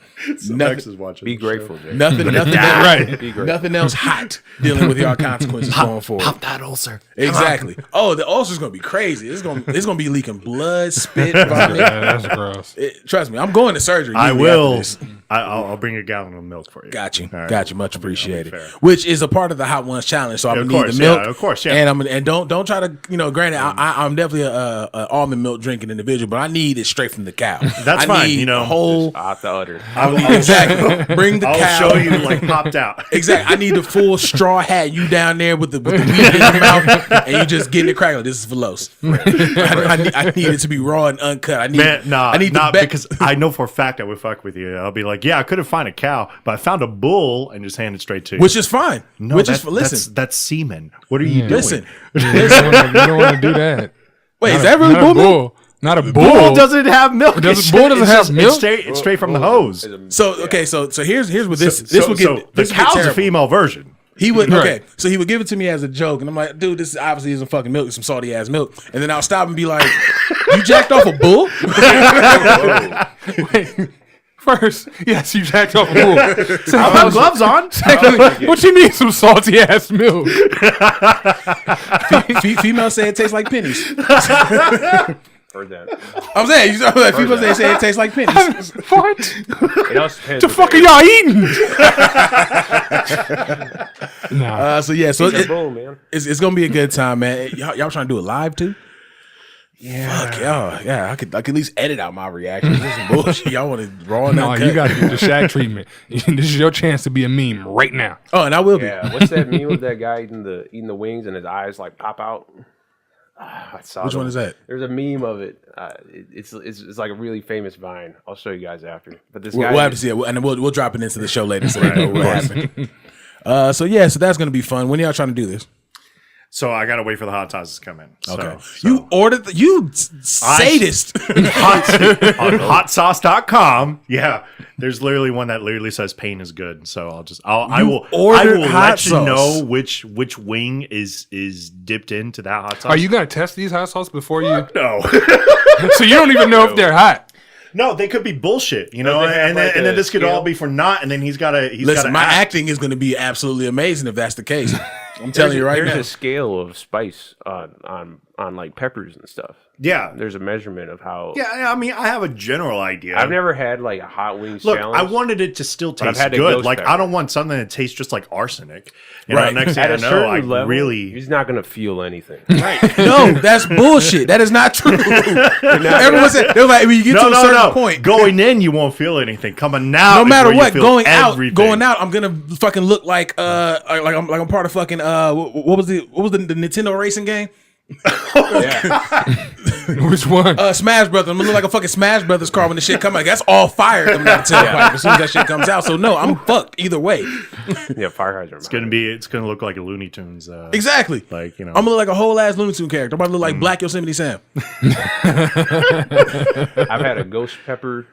C: Next is watching.
D: Be grateful, Jay.
B: Nothing
E: Right.
D: Be grateful.
B: nothing else hot dealing with your consequences going forward.
C: Pop that ulcer.
B: Exactly. Oh, the ulcer's gonna be crazy. It's gonna be leaking blood, spit, vomit.
E: Yeah, that's gross.
B: Trust me, I'm going to surgery.
C: I
B: immediately after
C: will.
B: this.
C: I'll bring a gallon of milk for you.
B: Got you.
C: All right.
B: Got you. Much appreciated.
C: fair.
B: Which is a part of the Hot Ones challenge. So I'm
C: of
B: gonna need
C: course,
B: the milk.
C: yeah, of course, yeah.
B: And don't try to granted I'm definitely a almond milk drinking individual, but I need it straight from the cow.
C: That's
B: I
C: fine,
B: Need
C: the
D: Off the udder.
B: exactly. Bring the cow.
C: I'll show you like popped out.
B: Exactly. I need the full straw hat. You down there with the weed in your mouth, and you just getting it crackling. This is for Los. I need it to be raw and uncut. I need. I need
C: not
B: the
C: because I know for a fact I would fuck with you. I'll be like, yeah, I couldn't find a cow, but I found a bull and just hand it straight to you.
B: which is fine.
C: no,
B: which
C: that's,
B: is listen.
C: that's semen. What are you doing?
B: Listen.
E: You don't want to do that.
B: Wait,
E: Not
B: is
E: a-
B: that really
E: not a
B: bull milk?
E: Not a bull.
C: Bull doesn't have milk.
E: Bull doesn't
C: It's
E: have
C: just-
E: milk?
C: It's straight from the hose.
B: So here's what this
C: So
B: would get.
C: the
B: This would get
C: cow's a
B: terrible.
C: female version.
B: He would
E: Right.
B: so he would give it to me as a joke, and I'm like, dude, this obviously isn't fucking milk, it's some salty ass milk. And then I'll stop and be like, you jacked off a bull?
E: Wait, first, yes, you jacked off a bull.
C: I'll have gloves on.
E: Secondly, what you mean some salty ass milk?
B: Females say it tastes like pennies.
D: Heard that.
B: I'm saying, you know, like, people say it tastes like pennies.
E: What?
D: It also depends
E: The
D: what
E: fuck are
D: they-
E: y'all eating? Nah.
B: So yeah, so
D: It's a bull, man.
B: it's gonna be a good time, man. Y'all trying to do it live too? Yeah. Fuck y'all. Yeah, I could at least edit out my reactions. This is bullshit. Y'all want to raw and
E: No,
B: uncut.
E: you got to do the Shaq treatment. This is your chance to be a meme right now.
B: Oh, and I will be.
D: Yeah, what's that meme of that guy eating the wings and his eyes like pop out? I saw
B: Which
D: them.
B: one is that?
D: There's a meme of it. It's like a really famous Vine. I'll show you guys after. But this
B: We'll
D: guy,
B: have to see it, and then we'll drop it into the show later so they know what happened. So that's gonna be fun. When y'all trying to do this?
C: So I gotta wait for the hot sauce to come in.
B: Okay.
C: So
B: You ordered you sadist.
C: on hotsauce.com. Yeah. There's literally one that literally says pain is good. So I will
B: ordered hot
C: let you
B: sauce.
C: know which wing is dipped into that hot sauce.
E: Are you going to test these hot sauce before you?
C: No.
E: So you don't even know if they're hot.
C: No, they could be bullshit, you know,
D: they have
C: and
D: like
C: then
D: a
C: this could all
D: scale?
C: be for naught, and then he's got to
B: Listen, my acting is going to be absolutely amazing if that's the case. I'm telling you right
D: there's
B: now.
D: a scale of spice on like peppers and stuff.
C: Yeah.
D: There's a measurement of how.
C: Yeah, I mean, I have a general idea.
D: I've never had like a hot wings
C: Look,
D: challenge.
C: I wanted it to still
D: I've
C: taste
D: had a
C: good.
D: ghost
C: Like,
D: pepper.
C: I don't want something that tastes just like arsenic. You
B: Right.
C: know, next thing
D: At
C: I
D: a
C: know,
D: certain
C: I
D: level,
C: really.
D: he's not gonna feel anything.
B: No, that's bullshit. That is not true. Everyone said they're like when you get to a certain point.
C: Going in, you won't feel anything. Coming out,
B: No
C: is
B: matter
C: where you
B: what,
C: feel
B: going
C: everything.
B: out, I'm gonna fucking look like I'm part of fucking what was the Nintendo racing game?
E: Which one?
B: Smash Brothers. I'm gonna look like a fucking Smash Brothers car when the shit come out. That's all fire coming out of the tailpipe as soon as that shit comes out. So no, I'm fucked either way.
D: Yeah, fire hydrant.
C: It's gonna look like a Looney Tunes.
B: Exactly.
C: Like, you know.
B: I'm gonna look like a whole ass Looney Tunes character. I'm about to look like Black Yosemite Sam.
D: I've had a ghost pepper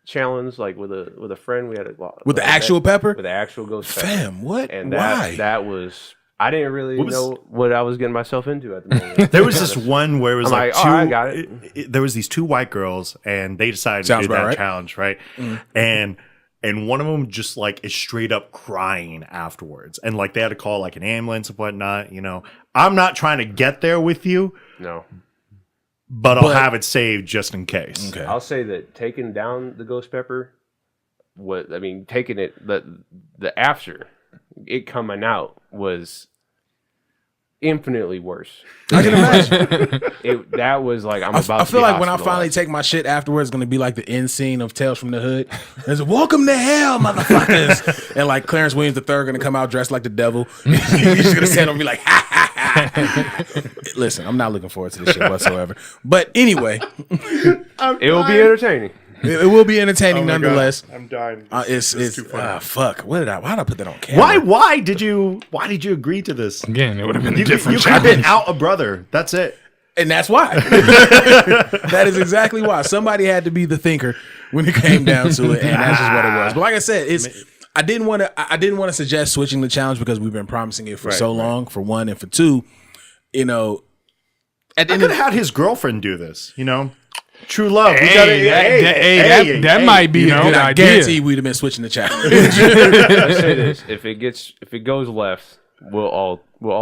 D: challenge like with a friend. We had a
B: With the actual pepper?
D: With the actual ghost pepper.
B: Fam, what?
D: And
B: Why?
D: that was. I didn't really
C: What was-
D: know what I was getting myself into at the moment.
C: There was this one where it was
D: I'm
C: like
D: like,
C: two.
D: oh, I got it.
C: There was these two white girls, and they decided
B: Sounds
C: to do
B: about
C: that
B: right.
C: challenge, right? And one of them just like is straight up crying afterwards, and like they had to call like an ambulance and whatnot. You know, I'm not trying to get there with you,
D: No.
C: but I'll have it saved just in case.
B: Okay.
D: I'll say that taking down the ghost pepper, taking it the after it coming out was infinitely worse.
B: I can imagine.
D: That was like I'm about.
B: I feel
D: to be
B: like when I finally
D: hospitalized.
B: take my shit afterwards, it's gonna be like the end scene of Tales from the Hood. It's welcome to hell, motherfuckers. And like Clarence Williams III gonna come out dressed like the devil. He's just gonna stand over and be like, ha ha ha. Listen, I'm not looking forward to this shit whatsoever. But anyway,
D: it will be entertaining.
B: it will be entertaining nonetheless.
C: I'm dying.
B: It's
C: too funny.
B: fuck. Why'd I put that on camera?
C: Why did you agree to this?
E: Again, it would have been a
C: You
E: different
C: could have
E: challenge.
C: been out a brother. That's it.
B: And that's why. That is exactly why. Somebody had to be the thinker when it came down to it, and that's just what it was. But like I said, I didn't want to suggest switching the challenge because we've been promising it for so long. For one, and for two, you know, at the
C: I
B: end
C: could
B: of
C: have had his girlfriend do this. You know, true love.
E: That might be a good
B: I
E: idea.
B: guarantee we'd have been switching the challenge.
D: Let's say this: if it goes left, we'll all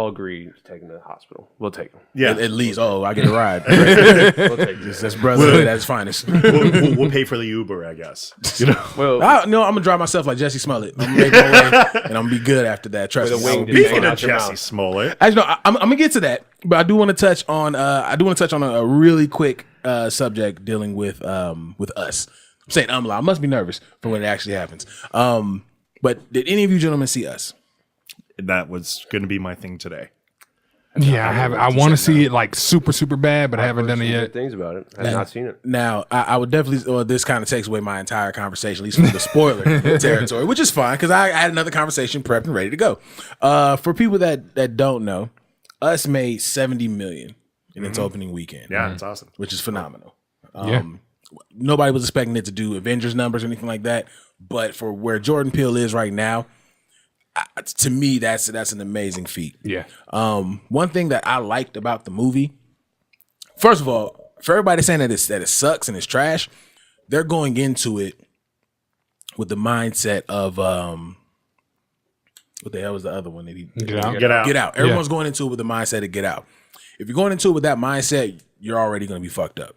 D: agree to take him to the hospital. We'll take him.
C: Yeah.
B: At least, I get a ride.
D: We'll take this.
B: That's brotherhood at its finest.
C: we'll pay for the Uber, I guess. You know.
D: Well,
B: I'm gonna drive myself like Jussie Smollett. I'm gonna make my way, and I'm gonna be good after that. Trust
D: With
B: me.
D: a wing
C: Speaking
D: hanging
C: of
D: out your
C: Jussie
D: mouth.
C: Smollett,
B: Actually, no, I'm gonna get to that, but I do want to touch on a really quick subject dealing with us. I'm saying a lot. I must be nervous for when it actually happens. But did any of you gentlemen see Us?
C: that was going to be my thing today.
E: Yeah, I have. I want to see it like super, super bad, but I haven't done it
D: Good
E: yet.
D: things about it. I've not seen it.
B: Now, I would definitely. Well, this kind of takes away my entire conversation, at least from the spoiler territory, which is fine because I had another conversation prepped and ready to go. For people that don't know, Us made $70 million in its opening weekend.
C: Yeah, it's awesome.
B: Which is phenomenal.
E: Yeah.
B: Nobody was expecting it to do Avengers numbers or anything like that, but for where Jordan Peele is right now, to me, that's an amazing feat.
E: Yeah.
B: One thing that I liked about the movie, first of all, for everybody saying that it sucks and it's trash, they're going into it with the mindset of what the hell was the other one that he
E: Get Out.
C: Get Out.
B: Everyone's going into it with the mindset of Get Out. If you're going into it with that mindset, you're already going to be fucked up.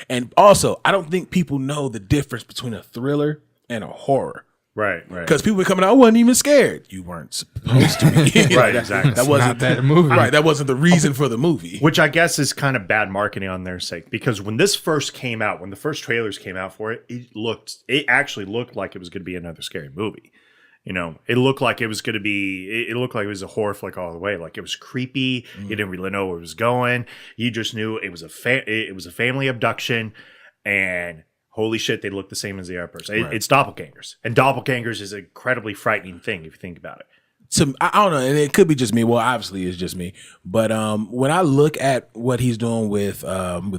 B: And also, I don't think people know the difference between a thriller and a horror.
C: Right.
B: Because people were coming out, I wasn't even scared. You weren't supposed to be.
C: Right, exactly.
B: That wasn't
E: that movie.
B: Right, that wasn't the reason for the movie.
C: Which I guess is kind of bad marketing on their sake, because when this first came out, when the first trailers came out for it, it actually looked like it was going to be another scary movie. You know, it looked like it was going to be. It looked like it was a horror flick all the way. Like it was creepy. You didn't really know where it was going. You just knew it was a family abduction, and holy shit, they look the same as the other person. It's doppelgangers, and doppelgangers is an incredibly frightening thing if you think about it.
B: I don't know, and it could be just me. Well, obviously it's just me. But when I look at what he's doing with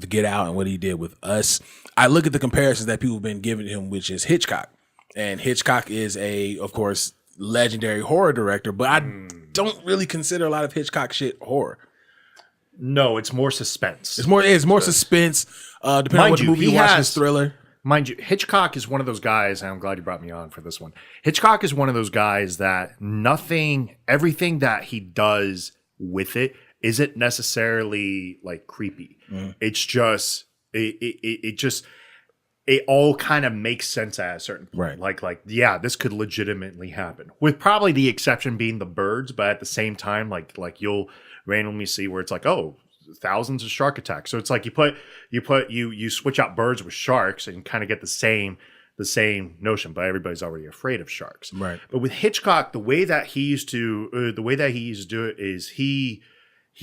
B: Get Out and what he did with Us, I look at the comparisons that people have been giving him, which is Hitchcock. And Hitchcock is of course, legendary horror director, but I don't really consider a lot of Hitchcock shit horror.
C: No, it's more suspense.
B: It's more suspense. Depending on what movie you watch, it's thriller.
C: Mind you, Hitchcock is one of those guys, and I'm glad you brought me on for this one. Hitchcock is one of those guys that everything that he does with it isn't necessarily like creepy. It's just, it all kind of makes sense at a certain point.
B: Right.
C: Like, yeah, this could legitimately happen. With probably the exception being the birds, but at the same time, like you'll randomly see where it's like, oh, thousands of shark attacks. So it's like you switch out birds with sharks and kind of get the same notion, but everybody's already afraid of sharks.
B: Right.
C: But with Hitchcock, the way that he used to do it is he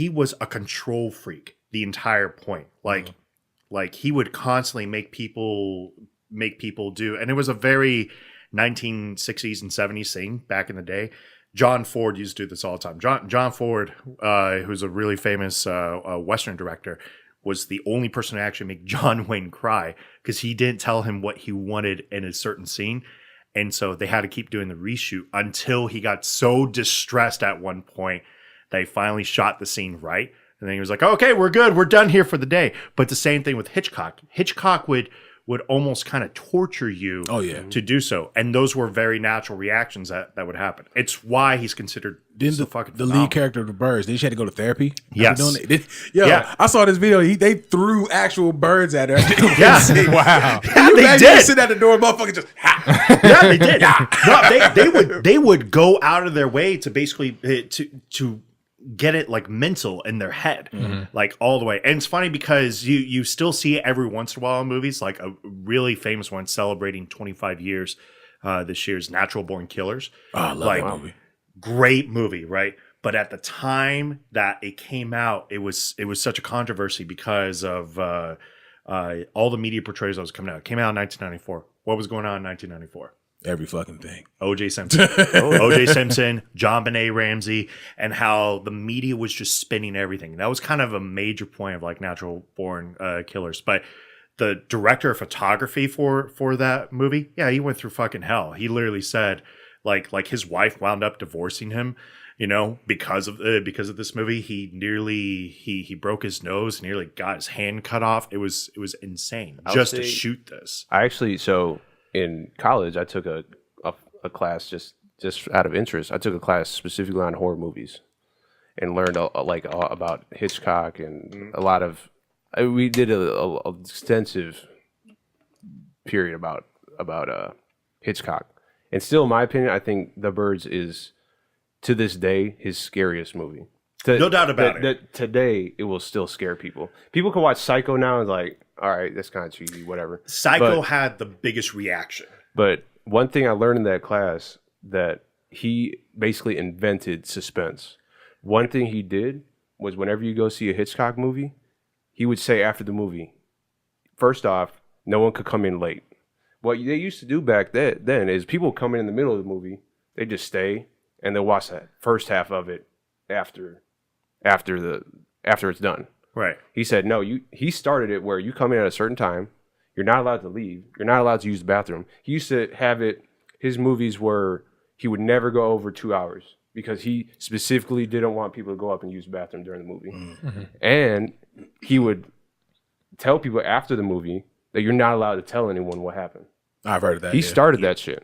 C: was a control freak the entire point. Like he would constantly make people do, and it was a very 1960s and 70s thing back in the day. John Ford used to do this all the time. John Ford, who's a really famous Western director, was the only person to actually make John Wayne cry because he didn't tell him what he wanted in a certain scene. And so they had to keep doing the reshoot until he got so distressed at one point that he finally shot the scene right. And then he was like, okay, we're good. We're done here for the day. But the same thing with Hitchcock. Hitchcock would almost kind of torture you to do so. And those were very natural reactions that would happen. It's why he's considered
B: the lead character of the birds. Did she had to go to therapy?
C: Yes.
B: I saw this video. They threw actual birds at her.
C: Yeah.
E: Wow.
C: Yeah, they did.
B: Sit at the door, motherfucker just
C: Yeah, they did. No, they would go out of their way to basically to get it like mental in their head, like all the way. And it's funny because you still see it every once in a while in movies, like a really famous one celebrating 25 years this year's Natural Born Killers. Oh, I love that movie. Great movie, right? But at the time that it came out, it was such a controversy because of all the media portrayals that was coming out. It came out in 1994. What was going on in 1994?
B: Every fucking thing.
C: O.J. Simpson. O.J. Simpson, John Benet Ramsey, and how the media was just spinning everything. That was kind of a major point of like Natural Born Killers. But the director of photography for that movie, yeah, he went through fucking hell. He literally said like his wife wound up divorcing him, you know, because of this movie. He broke his nose, nearly got his hand cut off. It was insane just to shoot this.
D: I actually, so in college, I took a class just out of interest. I took a class specifically on horror movies and learned about Hitchcock and a lot of. We did a extensive period about Hitchcock, and still, in my opinion, I think The Birds is to this day his scariest movie.
C: No doubt about it.
D: Today, it will still scare people. People can watch Psycho now and like, all right, that's kind of cheesy, whatever.
C: Psycho had the biggest reaction.
D: But one thing I learned in that class, that he basically invented suspense. One thing he did was whenever you go see a Hitchcock movie, he would say after the movie, first off, no one could come in late. What they used to do back then is people come in the middle of the movie, they just stay, and they'll watch that first half of it after it's done.
C: Right.
D: He said, no, he started it where you come in at a certain time. You're not allowed to leave. You're not allowed to use the bathroom. He used to have it, his movies were, he would never go over 2 hours because he specifically didn't want people to go up and use the bathroom during the movie. Mm-hmm. And he would tell people after the movie that you're not allowed to tell anyone what happened.
B: I've heard of that.
D: He started that shit.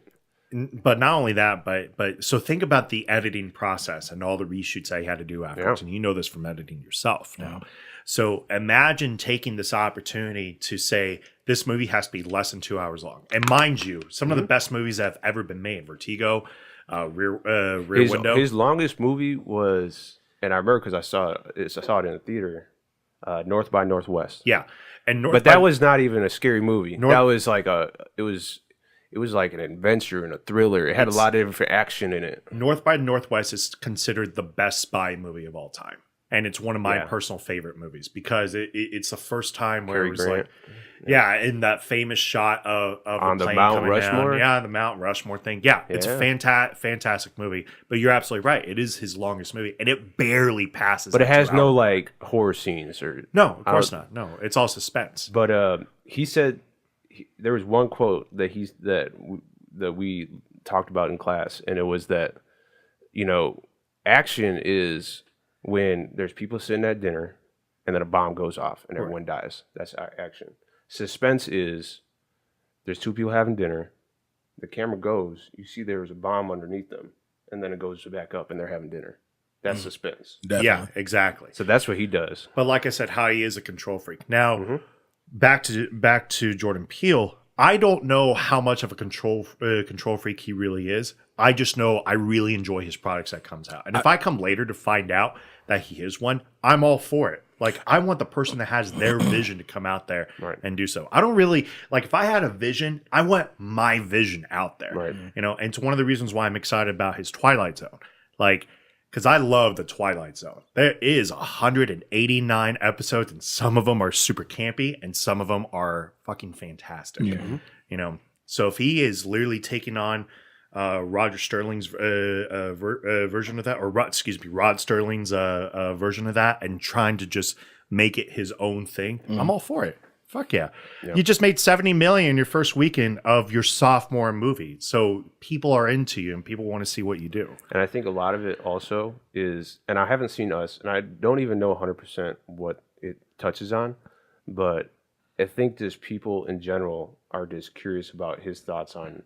C: But not only that, but so think about the editing process and all the reshoots I had to do afterwards. And you know this from editing yourself now. So imagine taking this opportunity to say this movie has to be less than 2 hours long. And mind you, some of the best movies that have ever been made, Vertigo, Rear Window.
D: His longest movie was, and I remember because I saw it in the theater, North by Northwest.
C: Yeah. And
D: but that was not even a scary movie. That was like it was like an adventure and a thriller. It had a lot of different action in it.
C: North by Northwest is considered the best spy movie of all time. And it's one of my personal favorite movies because it's the first time where it was Grant. In that famous shot of
D: on
C: the
D: plane Mount Rushmore.
C: Down. Yeah, the Mount Rushmore thing. Yeah, it's a fantastic movie. But you're absolutely right. It is his longest movie, and it barely passes.
D: But it has no like horror scenes or
C: no, of course not. No, it's all suspense.
D: But he said there was one quote that we talked about in class, and it was that action is when there's people sitting at dinner and then a bomb goes off and everyone dies. That's action. Suspense is there's two people having dinner, the camera goes, you see there's a bomb underneath them, and then it goes back up and they're having dinner. That's suspense.
B: Definitely.
C: Yeah, exactly.
D: So that's what he does.
C: But like I said, how he is a control freak. Now, back to Jordan Peele. I don't know how much of a control freak he really is. I just know I really enjoy his products that comes out. And if I come later to find out that he is one, I'm all for it. Like, I want the person that has their vision to come out there and do so. I don't really, like, if I had a vision, I want my vision out there.
D: Right.
C: And it's one of the reasons why I'm excited about his Twilight Zone. Like, because I love the Twilight Zone. There is 189 episodes, and some of them are super campy, and some of them are fucking fantastic. Mm-hmm. So if he is literally taking on Roger Sterling's version of that, or Rod Sterling's version of that, and trying to just make it his own thing, I'm all for it. Fuck yeah. You just made $70 million your first weekend of your sophomore movie. So people are into you and people want to see what you do.
D: And I think a lot of it also is, and I haven't seen Us, and I don't even know 100% what it touches on, but I think just people in general are just curious about his thoughts on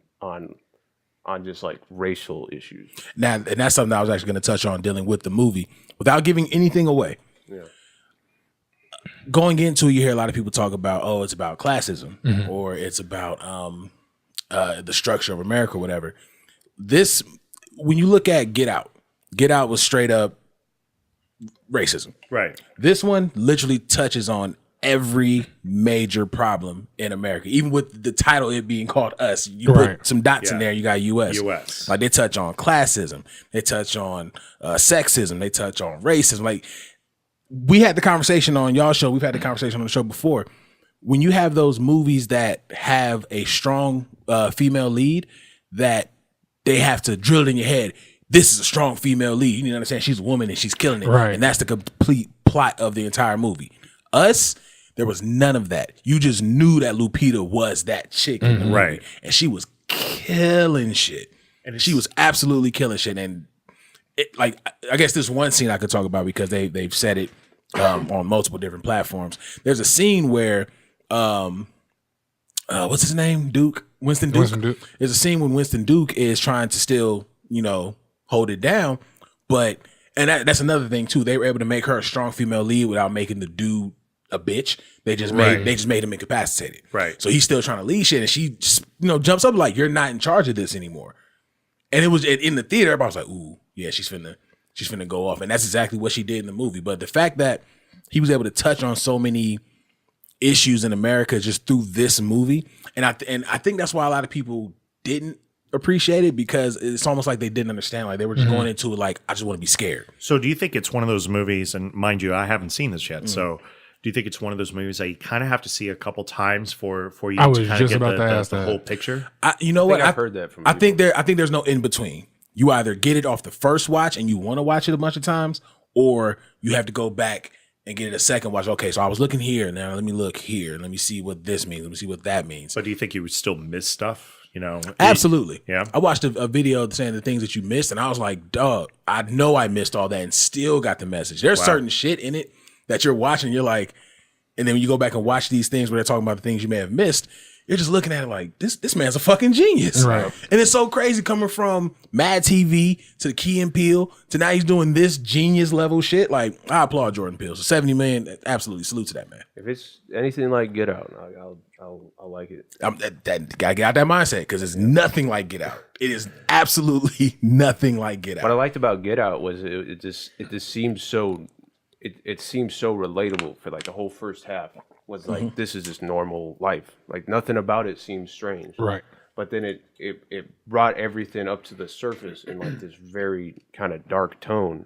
D: just like racial issues.
B: Now, and that's something I was actually going to touch on dealing with the movie without giving anything away.
D: Yeah.
B: Going into it, you hear a lot of people talk about, it's about classism or it's about the structure of America or whatever. This, when you look at Get Out was straight up racism.
C: Right.
B: This one literally touches on every major problem in America. Even with the title, it being called Us, you put some dots in there, you got US. Like, they touch on classism. They touch on sexism. They touch on racism. Like, we had the conversation on y'all show. We've had the conversation on the show before. When you have those movies that have a strong female lead, that they have to drill it in your head. This is a strong female lead. You need to understand she's a woman and she's killing it.
E: Right.
B: And that's the complete plot of the entire movie. Us, there was none of that. You just knew that Lupita was that chick in the movie.
C: Right.
B: And she was killing shit. And she was absolutely killing shit. And I guess this one scene I could talk about because they've said it on multiple different platforms. There's a scene where what's his name? Winston Duke. There's a scene when Winston Duke is trying to still, hold it down. But that's another thing too. They were able to make her a strong female lead without making the dude a bitch. They just made him incapacitated.
C: Right.
B: So he's still trying to lead shit, and she just, jumps up like, you're not in charge of this anymore. And it was in the theater, everybody was like, ooh, yeah, she's finna go off. And that's exactly what she did in the movie. But the fact that he was able to touch on so many issues in America just through this movie, and I think that's why a lot of people didn't appreciate it, because it's almost like they didn't understand. Like, they were just going into it like, I just want to be scared.
C: So do you think it's one of those movies, and mind you, I haven't seen this yet, so do you think it's one of those movies that you kind of have to see a couple times for you to kind of get the whole picture?
B: You know what?
D: I've heard that from
B: people. I think there's no in between. You either get it off the first watch and you want to watch it a bunch of times, or you have to go back and get it a second watch. Okay, so I was looking here. Now let me look here. Let me see what this means. Let me see what that means.
C: But do you think you would still miss stuff? You know,
B: Absolutely.
C: Yeah.
B: I watched a video saying the things that you missed, and I was like, dog, I know I missed all that and still got the message. There's certain shit in it that you're watching, you're like, and then when you go back and watch these things where they're talking about the things you may have missed, you're just looking at it like, this man's a fucking genius.
E: Right.
B: And it's so crazy coming from Mad TV to the Key and Peele to now he's doing this genius level shit. Like, I applaud Jordan Peele. So 70 million, absolutely salute to that man.
D: If it's anything like Get Out, I'll like it.
B: That gotta get out that mindset because it's nothing like Get Out. It is absolutely nothing like Get Out.
D: What I liked about Get Out was it just seemed so it seemed so relatable for like the whole first half. Was like this is just normal life. Like nothing about it seems strange.
E: Right.
D: But then it brought everything up to the surface in like this very kind of dark tone.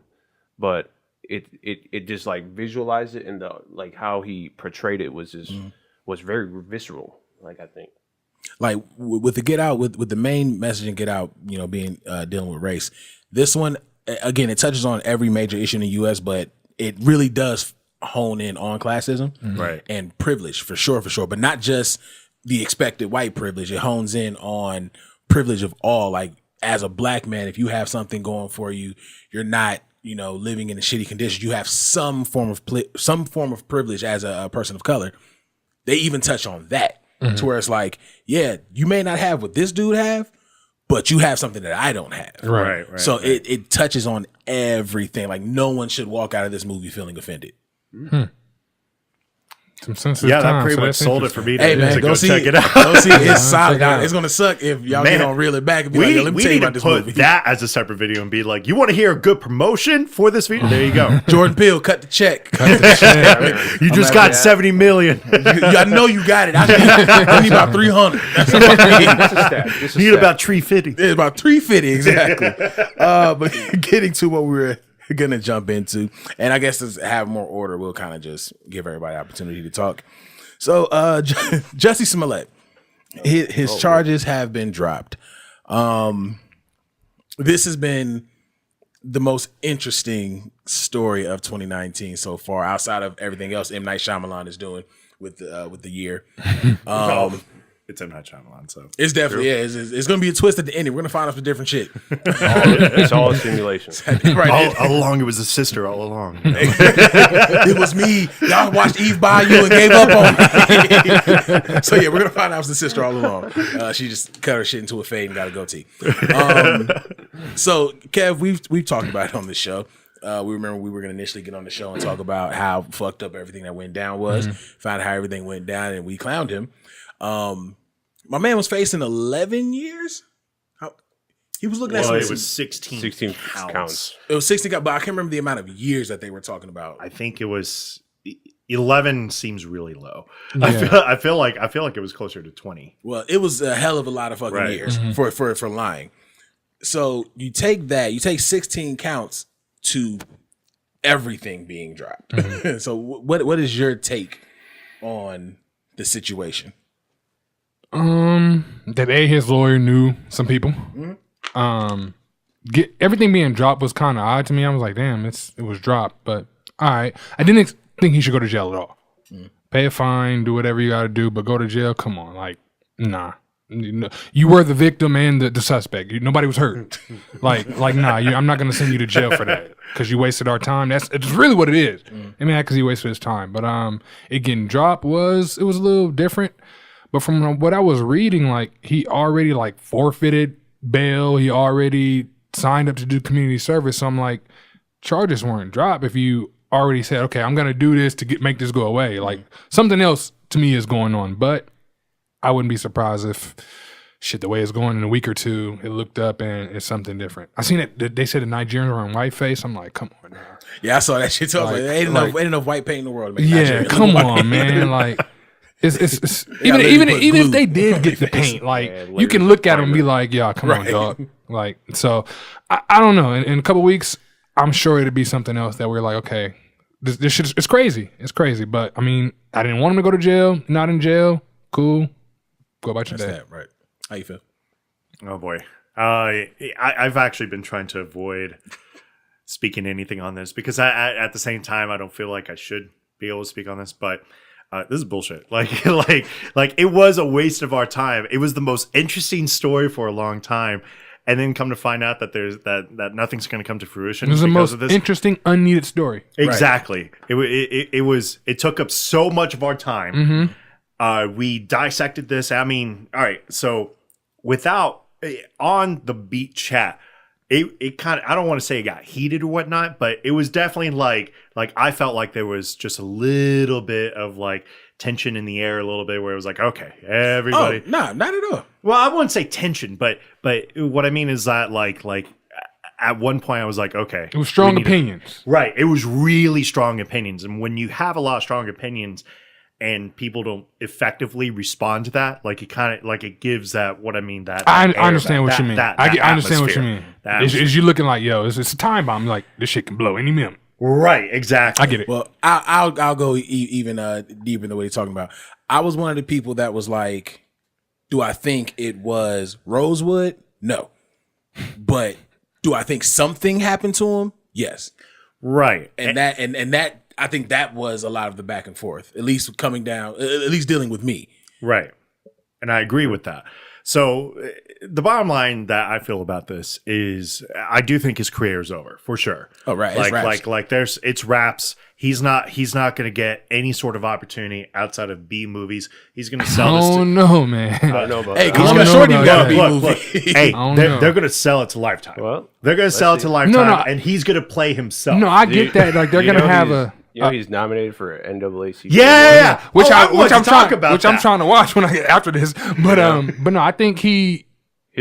D: But it just like visualized it, and the like how he portrayed it was just was very visceral. Like I think.
B: Like with the Get Out, with the main message in Get Out, you know, being dealing with race. This one, again, it touches on every major issue in the U.S., but it really does hone in on classism and privilege for sure, but not just the expected white privilege. It hones in on privilege of all. Like as a black man, if you have something going for you, you're not, you know, living in a shitty condition. You have some form of privilege as a person of color. They even touch on that to where it's like, yeah, you may not have what this dude have, but you have something that I don't have.
E: Right.
B: So it touches on everything. Like no one should walk out of this movie feeling offended.
E: Some sensitive
C: Yeah,
E: time,
C: that pretty
E: so
C: much
E: that's
C: sold it for me to,
B: Hey man,
C: to
B: go
C: go
B: see
C: check it out.
B: Go see it. It's solid.
E: check it out.
B: It's gonna suck if y'all
C: Man,
B: don't reel it back and be like, yo, let me
C: We
B: tell you
C: need
B: about
C: to
B: this
C: put
B: movie.
C: that as a separate video and be like, you want to hear a good promotion for this video? There you go.
B: Jordan Peele, cut the check.
C: You just got 70 million.
B: I know you got it. I need about 300. That's what I need.
D: This is stat. This is
C: You need
D: stat.
C: about 350.
B: It's about 350 exactly. But getting to what we were gonna jump into, and I guess to have more order, we'll kind of just give everybody opportunity to talk. So Jussie Smollett, his charges have been dropped. This has been the most interesting story of 2019 so far, outside of everything else M. Night Shyamalan is doing with the year.
C: It's M. Night Shyamalan, so.
B: It's definitely, it's going to be a twist at the end. We're going to find out some different shit.
D: It's all a simulation.
B: Right.
C: All along, it was a sister all along. You know?
B: It was me. Y'all watched Eve Bayou and gave up on me. So yeah, we're gonna find out it's the sister all along. She just cut her shit into a fade and got a goatee. So Kev, we've talked about it on this show. We remember we were gonna initially get on the show and talk about how fucked up everything that went down was. Found out how everything went down, and we clowned him. My man was facing 11 years. He was looking at
C: Well,
B: some,
C: it was 16
D: counts.
B: It was 60, but I can't remember the amount of years that they were talking about.
C: I think it was 11 seems really low.
E: Yeah.
C: I feel like it was closer to 20.
B: Well, it was a hell of a lot of fucking years for lying. So you take 16 counts to everything being dropped. So what is your take on the situation?
E: That his lawyer knew some people. Get everything being dropped was kind of odd to me. I was like, damn, it was dropped, but all right. I didn't think he should go to jail at all. Pay a fine, do whatever you got to do, but go to jail. Come on, like, nah. You were the victim and the suspect. Nobody was hurt. like, nah. I'm not gonna send you to jail for that because you wasted our time. It's really what it is. I mean, because he wasted his time. But it getting dropped was a little different. But from what I was reading, like he already like forfeited bail. He already signed up to do community service. So I'm like, charges weren't dropped if you already said, okay, I'm gonna do this to make this go away. Like something else to me is going on. But I wouldn't be surprised if the way it's going in a week or two, it looked up and it's something different. I seen it. They said the Nigerians were in whiteface. I'm like, come on now.
B: Yeah, I saw that shit too. I was like, ain't enough white paint in the world. To make
E: Yeah,
B: Nigeria
E: come
B: look
E: on,
B: white.
E: man. Like, it's
B: Yeah,
E: even
B: put
E: if
B: glue
E: they
B: on
E: did
B: their
E: get the
B: face.
E: paint, like
D: Yeah,
E: you can
D: layers
E: look
D: of
E: at them and be
D: primer.
E: like, yeah, come on,
B: Right.
E: dog. Like, so I don't know. In a couple weeks, I'm sure it'll be something else that we're like, okay, this shit, it's crazy. It's crazy. But I mean, I didn't want him to go to jail. Not in jail. Cool. Go about your
B: That's
E: day.
B: that, right? How you feel?
C: Oh boy. I've actually been trying to avoid speaking anything on this because at the same time I don't feel like I should be able to speak on this, but this is bullshit. Like it was a waste of our time. It was the most interesting story for a long time, and then come to find out that there's that nothing's going to come to fruition.
E: It was the most
C: of this.
E: interesting, unneeded story.
C: Exactly. Right. It took up so much of our time. We dissected this. I mean, all right. So without on the beat chat, it kind of, I don't want to say it got heated or whatnot, but it was definitely like I felt like there was just a little bit of like tension in the air a little bit where it was like, okay, everybody.
B: Oh, nah, not at all.
C: Well, I wouldn't say tension, but what I mean is that like at one point I was like, okay.
E: It was strong opinions.
C: Right. It was really strong opinions. And when you have a lot of strong opinions and people don't effectively respond to that, like it kind of like it gives that, what I mean, that
E: I
C: air,
E: understand what you mean. I understand what you
C: atmosphere.
E: mean. Is you looking like, yo, it's a time bomb. Like, this shit can blow any minute.
C: Right. Exactly.
E: I get it.
B: Well, I'll go even deeper in the way you're talking about. I was one of the people that was like, do I think it was Rosewood? No. But do I think something happened to him? Yes.
C: Right.
B: And that I think that was a lot of the back and forth, at least coming down, at least dealing with me.
C: Right. And I agree with that. So the bottom line that I feel about this is I do think his career is over for sure.
B: Oh, right.
C: It's raps. He's not going to get any sort of opportunity outside of B movies. He's going to sell this.
E: Oh no, man.
D: I don't know about
B: Hey,
D: that.
B: because
E: I don't know
B: Shorty
E: about
B: got a
E: that.
B: B movie.
C: Hey,
E: don't
C: they're
E: know.
C: going to sell it to Lifetime.
D: Well,
C: they're going to sell it to Lifetime,
E: No,
C: and he's going to play himself.
E: No, I get that. Like, they're
D: You
E: going to
D: know
E: have
D: he's-
E: a...
D: You know he's nominated for an NAACP.
C: Yeah.
E: Which
C: I
E: I'm
C: wanted to talk about
E: I'm
C: that.
E: trying to watch when I get after this. But no, I think
D: His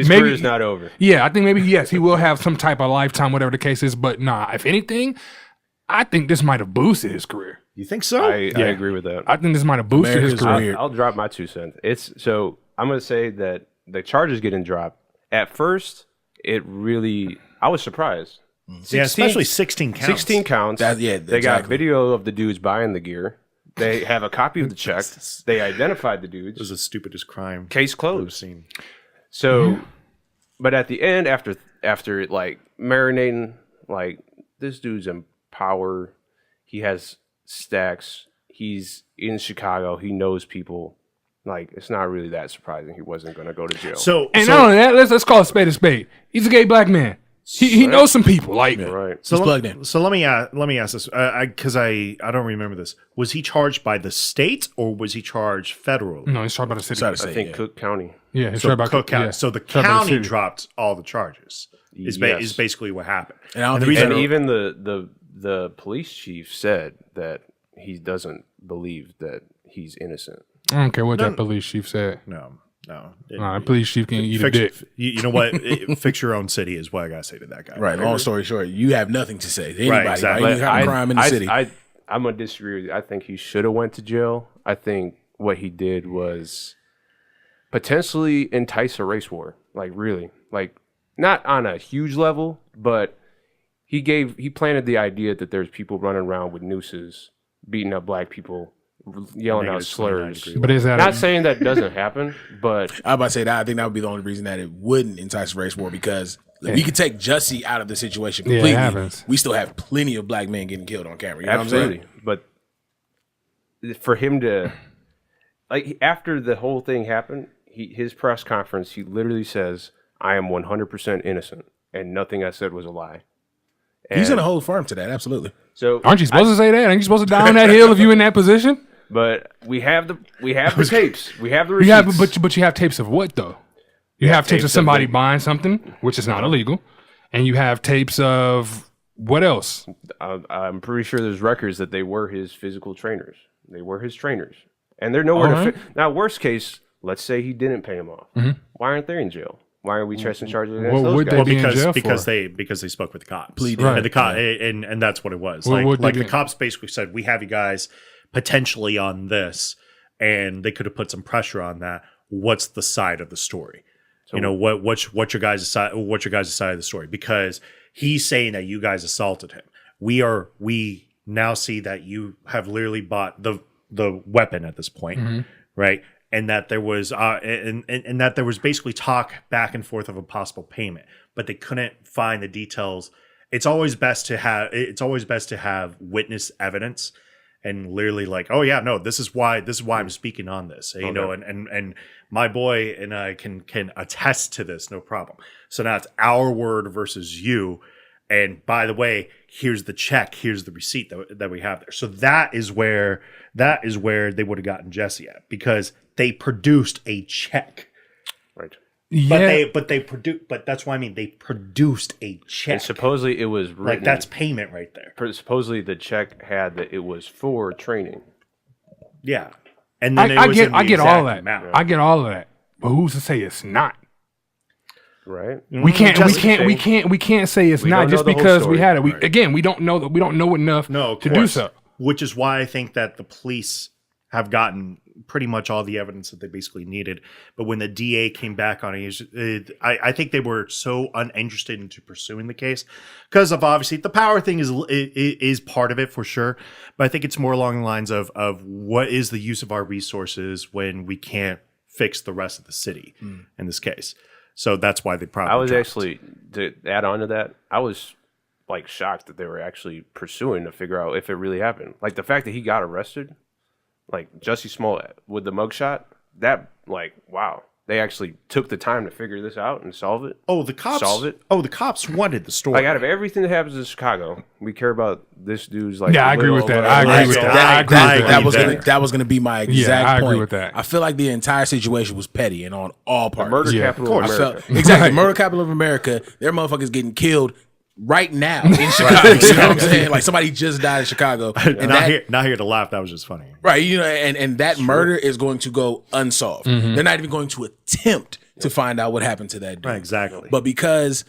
E: maybe-
D: career's not over.
E: Yeah, I think maybe yes, he will have some type of lifetime, whatever the case is. But nah, if anything, I think this might have boosted his career.
C: You think so?
D: I agree with that.
E: I think this might have boosted his
B: America's
E: career.
B: weird.
D: I'll drop my 2 cents. I'm going to say that the charges getting dropped. At first, I was surprised.
C: Yeah, especially 16 counts.
D: 16 counts. They got
B: exactly.
D: video of the dudes buying the gear. They have a copy of the check. They identified the
C: It was
D: dudes.
C: the stupidest crime
D: Case
C: I've
D: closed.
C: seen.
D: So, but at the end, after like marinating, like this dude's in power. He has stacks. He's in Chicago. He knows people. Like, it's not really that surprising he wasn't going to go to jail.
E: And not only that, let's call a spade a spade. He's a gay black man. He knows some people. Like,
D: right.
B: He's plugged in.
C: So let me ask this because I don't remember this. Was he charged by the state or was he charged federal?
E: no, he's charged by the city.
B: Sorry to say,
D: I think
B: yeah.
D: Cook County.
E: Yeah, he's
C: So
E: charged by
C: Cook County.
E: yeah.
C: So the
E: Charged by
C: county
E: city.
C: dropped all the charges. Is
D: Yes.
C: basically what happened.
B: And I don't
C: the
B: think
C: reason
D: And even the police chief said that he doesn't believe that he's innocent.
E: I don't care what that police chief said.
C: no.
E: Nah, that police chief can eat a
C: Fix,
E: dick.
C: you know what? Fix your own city is what I gotta say to that guy.
B: Right. Long story short, you have nothing to say to anybody.
C: Right, exactly.
B: Any kind of crime in the city.
D: I'm gonna disagree with you. I think he should have went to jail. I think what he did was potentially entice a race war. Like, really, like, not on a huge level, but he planted the idea that there's people running around with nooses, beating up black people, yelling out slurs.
E: But is that
D: Not saying that doesn't happen, but
B: I was about to say that. I think that would be the only reason that it wouldn't entice race war because if we could take Jussie out of the situation
E: Yeah, it
B: completely,
E: happens.
B: we still have plenty of black men getting killed on camera. You know
D: absolutely.
B: what I'm
D: But for him to, like, after the whole thing happened, his press conference, he literally says, "I am 100% innocent, and nothing I said was a lie."
B: saying? He's
D: And
B: going to hold firm to that. Absolutely.
D: So,
E: aren't you supposed to say that? Aren't you supposed to die on that hill if you in that position?
D: but we have the tapes, we have the
E: You have,
D: receipts.
E: but you have tapes of what though? You have tapes of somebody buying something, which is not illegal, and you have tapes of what else?
D: I'm pretty sure there's records that they were his physical trainers. They were his trainers, and they're nowhere
E: Alright.
D: to fit. Now, worst case, let's say he didn't pay him off. Why aren't they in jail? Why aren't we pressing charges against
E: What
D: those
E: would
D: guys?
E: they
C: Well,
E: be in jail
C: because
E: for?
C: they spoke with the cops.
B: Pleaded.
E: Right.
C: And the and that's what it was.
E: Well, what
C: Like
E: did
C: the
E: they-
C: cops basically said, we have you guys potentially on this, and they could have put some pressure on that. What's the side of the story? You know, what's your guys' side? What's your guys' side of the story? Because he's saying that you guys assaulted him. We now see that you have literally bought the weapon at this point, right? And that there was and that there was basically talk back and forth of a possible payment, but they couldn't find the details it's always best to have witness evidence and literally like, oh yeah, no, this is why I'm speaking on this, you know, and my boy and I can attest to this, no problem. So now it's our word versus you. And by the way, here's the check, here's the receipt that we have there. So that is where they would have gotten Jussie at, because they produced a check.
D: Right.
E: Yeah.
C: But that's what I mean. They produced a check.
D: And supposedly it was written,
C: like that's payment right there.
D: Supposedly the check had that it was for training.
C: Yeah. And then
E: I get all that. I get all of that. But who's to say it's not?
D: Right.
E: We can't say it's not just because we had it. We don't know that we don't know enough to do so.
C: Which is why I think that the police have gotten pretty much all the evidence that they basically needed. But when the DA came back on it, I think they were so uninterested into pursuing the case because of obviously the power thing is part of it for sure. But I think it's more along the lines of what is the use of our resources when we can't fix the rest of the city in this case. So that's why they probably.
D: I was actually, to add on to that, I was like shocked that they were actually pursuing to figure out if it really happened. Like the fact that he got arrested, like Jussie Smollett with the mugshot, that like, wow. They actually took the time to figure this out and solve it.
C: Oh, the cops
D: solve it.
C: Oh, the cops wanted the story.
D: Like out of everything that happens in Chicago, we care about this dude's like.
E: Yeah, I agree with that. I agree with that.
B: That was going to be my exact point.
E: I agree with that.
B: I feel like the entire situation was petty and on all parts.
D: Murder capital of America.
B: Exactly, murder capital of America. Their motherfuckers getting killed right now in Chicago. You know what I'm saying? Like somebody just died in Chicago.
C: And not here to laugh. That was just funny.
B: Right. You know, and that murder is going to go unsolved. Mm-hmm. They're not even going to attempt to find out what happened to that dude.
C: Right, exactly.
B: But because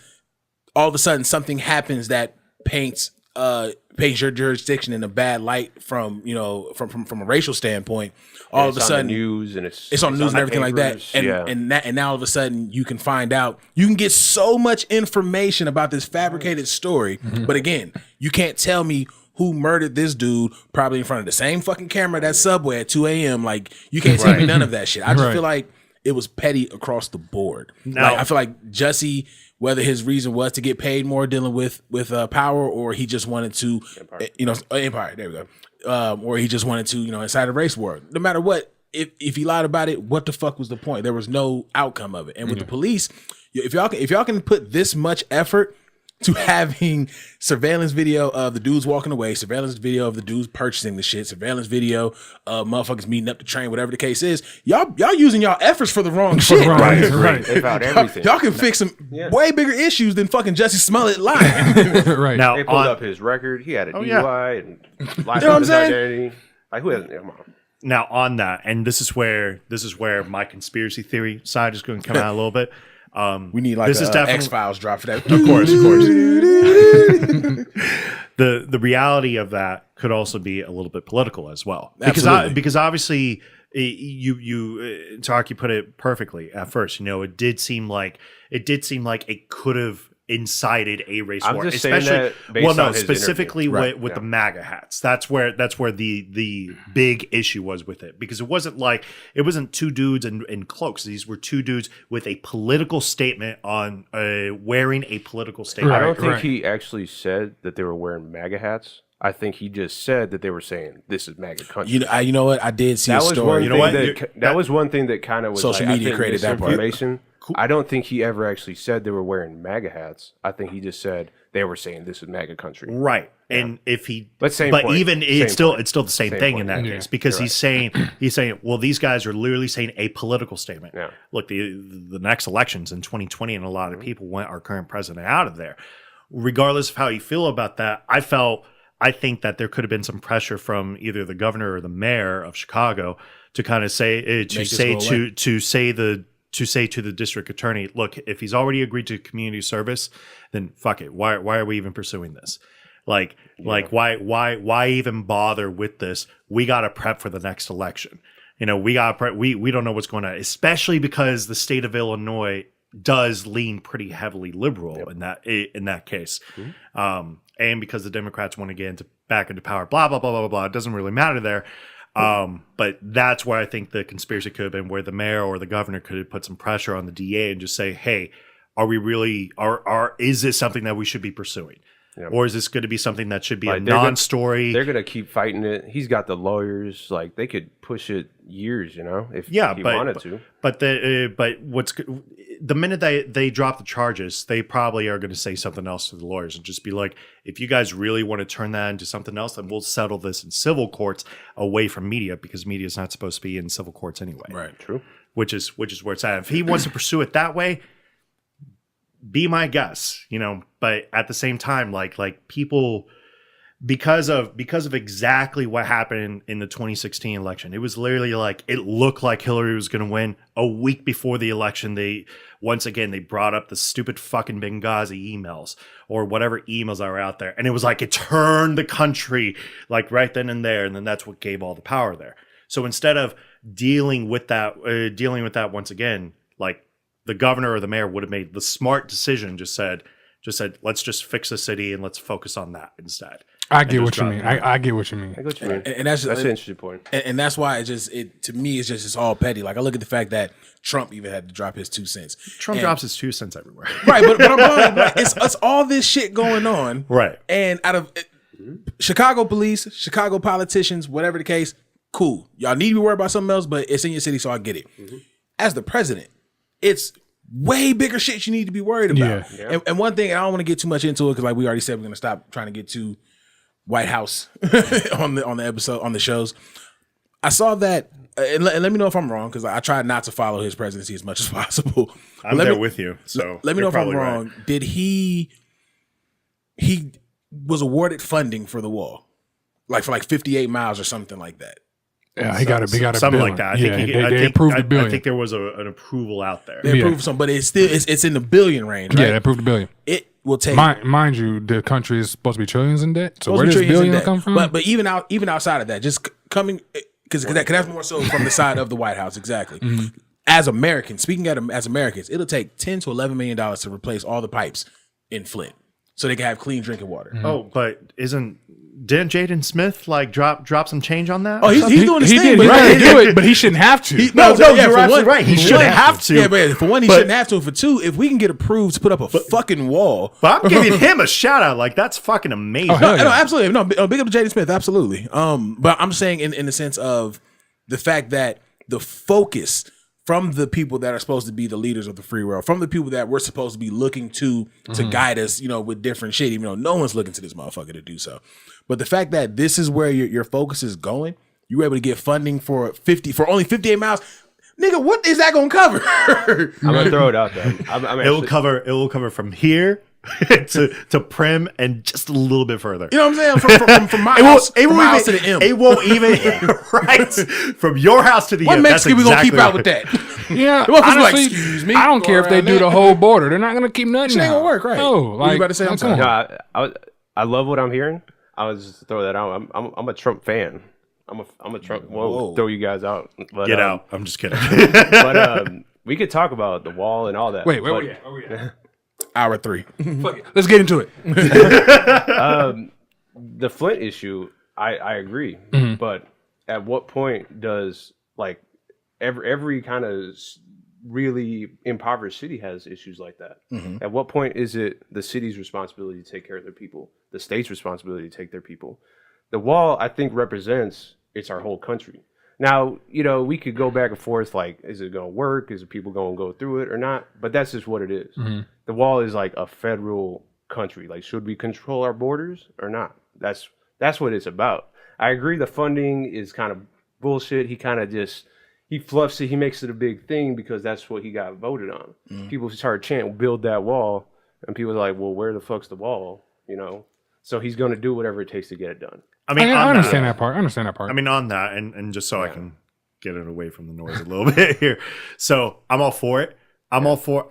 B: all of a sudden something happens that paints your jurisdiction in a bad light from a racial standpoint, all of a sudden
D: news and
B: it's on the news and everything like that. And now all of a sudden you can find out, you can get so much information about this fabricated story. Mm-hmm. But again, you can't tell me who murdered this dude probably in front of the same fucking camera at that Subway at 2 a.m. Like you can't tell me none of that shit. I just feel like it was petty across the board. Like, I feel like Jussie, whether his reason was to get paid more dealing with power, or he just wanted to, Empire. There we go. Or he just wanted to, incite a race war. No matter what, if he lied about it, what the fuck was the point? There was no outcome of it. And with the police, if y'all can put this much effort to having surveillance video of the dudes walking away, surveillance video of the dudes purchasing the shit, surveillance video of motherfuckers meeting up to train, whatever the case is, y'all using y'all efforts for the wrong shit.
D: Right. They found everything.
B: Y'all can fix some way bigger issues than fucking Jussie Smollett lying.
E: Right.
C: Now,
D: they pulled up his record. He had a DUI and lied
B: You know what
D: about
B: I'm
D: his
B: saying?
D: identity. Like who hasn't? Come on.
C: Now on that, and this is where my conspiracy theory side is going to come out a little bit.
B: We need like
C: this is definitely
B: X-Files drop for that.
C: Of course. The reality of that could also be a little bit political as well, because obviously you Tark, you put it perfectly at first. It did seem like it could have incited a race war, especially specifically with the MAGA hats. That's where the big issue was with it, because it wasn't two dudes in cloaks. These were two dudes with a political statement on wearing a political statement.
D: I don't think he actually said that they were wearing MAGA hats. I think he just said that they were saying this is MAGA country.
B: You know what? I did see a story.
D: That was one thing that kind of was
B: social media created that part.
D: Cool. I don't think he ever actually said they were wearing MAGA hats. I think he just said they were saying this is MAGA country.
C: Right. Yeah. And if he,
D: it's still
C: the same thing in that case, because he's saying, well, these guys are literally saying a political statement.
D: Yeah.
C: Look, the next elections in 2020, and a lot of people want our current president out of there. Regardless of how you feel about that, I think that there could have been some pressure from either the governor or the mayor of Chicago to kind of say to say to the district attorney, look, if he's already agreed to community service, then fuck it. Why are we even pursuing this? Like why even bother with this? We got to prep for the next election. We got to prep. We don't know what's going on, especially because the state of Illinois does lean pretty heavily liberal in that case. Mm-hmm. And because the Democrats want to get back into power, blah, blah, blah, blah, blah. It doesn't really matter there. But that's where I think the conspiracy could have been, where the mayor or the governor could have put some pressure on the DA and just say, hey, are we really, is this something that we should be pursuing?
D: Yeah.
C: Or is this going to be something that should be
D: Like,
C: a non-story?
D: They're gonna keep fighting it. He's got the lawyers. Like they could push it years, if he wanted to.
C: But the minute they drop the charges, they probably are going to say something else to the lawyers and just be like, if you guys really want to turn that into something else, then we'll settle this in civil courts away from media, because media is not supposed to be in civil courts anyway.
B: Right.
D: True.
C: Which is where it's at. If he wants to pursue it that way, be my guest, but at the same time, like people, because of exactly what happened in the 2016 election, it was literally like, it looked like Hillary was going to win. A week before the election, they brought up the stupid fucking Benghazi emails or whatever emails that were out there. And it was like, it turned the country like right then and there. And then that's what gave all the power there. So instead of dealing with that once again, like, the governor or the mayor would have made the smart decision, just said, let's just fix the city and let's focus on that instead.
E: I get what you mean. I get what you mean.
D: I get what you mean.
B: And that's
D: an interesting point.
B: And that's why to me, it's all petty. Like, I look at the fact that Trump even had to drop his 2 cents.
C: Trump drops his 2 cents everywhere.
B: Right, but I'm like, it's all this shit going on.
C: Right.
B: And out of Chicago police, Chicago politicians, whatever the case, cool. Y'all need to be worried about something else, but it's in your city, so I get it. Mm-hmm. As the president, it's way bigger shit you need to be worried about.
E: Yeah.
B: And one thing, and I don't want to get too much into it because, like we already said, we're going to stop trying to get too White House on the episode, on the shows. I saw that, and let me know if I'm wrong, because I tried not to follow his presidency as much as possible.
C: I'm there with you, so
B: let me know if I'm wrong.
C: Right.
B: Did he was awarded funding for the wall, like for 58 miles or something like that?
E: Yeah, he got a
C: something
E: billion.
C: like that.
E: They approved the billion.
C: I think there was an approval out there.
B: They approved some, but it's in the billion range. Right?
E: Yeah, they approved the billion.
B: It will take.
E: Mind you, the country is supposed to be trillions in debt. So where does billion come from?
B: But even outside of that, just coming because that's more so from the side of the White House, exactly. Mm-hmm. As Americans, speaking as Americans, it'll take $10 to $11 million to replace all the pipes in Flint, so they can have clean drinking water.
C: Mm-hmm. Oh, but didn't Jaden Smith drop some change on that?
B: Oh, he's doing his thing.
E: He did do it, but he shouldn't have to.
C: You're absolutely right. He shouldn't have to.
B: Yeah, but for one, he shouldn't have to. For two, if we can get approved to put up a fucking wall,
C: but I'm giving him a shout out. Like, that's fucking amazing.
B: No, absolutely. No, big up to Jaden Smith, absolutely. But I'm saying in the sense of the fact that the focus from the people that are supposed to be the leaders of the free world, from the people that we're supposed to be looking to guide us, with different shit, even though no one's looking to this motherfucker to do so. But the fact that this is where your focus is going, you were able to get funding for only 58 miles. Nigga, what is that gonna cover?
D: I'm gonna throw it out there.
C: It will cover from here to Prim and just a little bit further.
B: You know what I'm saying? From my house to the M.
C: It won't even right from your house to the
B: what
C: M.
B: What Mexican we gonna keep out with that?
E: Yeah,
B: honestly, excuse me.
E: I don't care if they do the whole border. They're not gonna keep nothing.
B: It ain't gonna work, right?
E: No, like,
B: you about to say? I'm sorry.
D: No, I love what I'm hearing. I was just throw that out. I'm a Trump fan. I'm a Trump. Whoa, throw you guys out. But,
C: get out. I'm just kidding.
D: But we could talk about the wall and all that.
E: Wait. Where we at?
B: Hour 3.
E: Fuck it. Let's get into it.
D: The Flint issue, I agree. Mm-hmm. But at what point does every kind of really impoverished city has issues like that? Mm-hmm. At what point is it the city's responsibility to take care of their people, the state's responsibility to take their people? The wall, I think, represents it's our whole country. Now, we could go back and forth, is it going to work? Is it people going to go through it or not? But that's just what it is. Mm-hmm. The wall is like a federal country. Should we control our borders or not? That's what it's about. I agree the funding is kind of bullshit. He kind of he fluffs it. He makes it a big thing because that's what he got voted on. Mm-hmm. People started chanting, build that wall. And people are like, well, where the fuck's the wall? So he's going to do whatever it takes to get it done.
E: I understand that part. I mean,
C: on that, and just so I can get it away from the noise a little bit here. So I'm all for it. I'm all for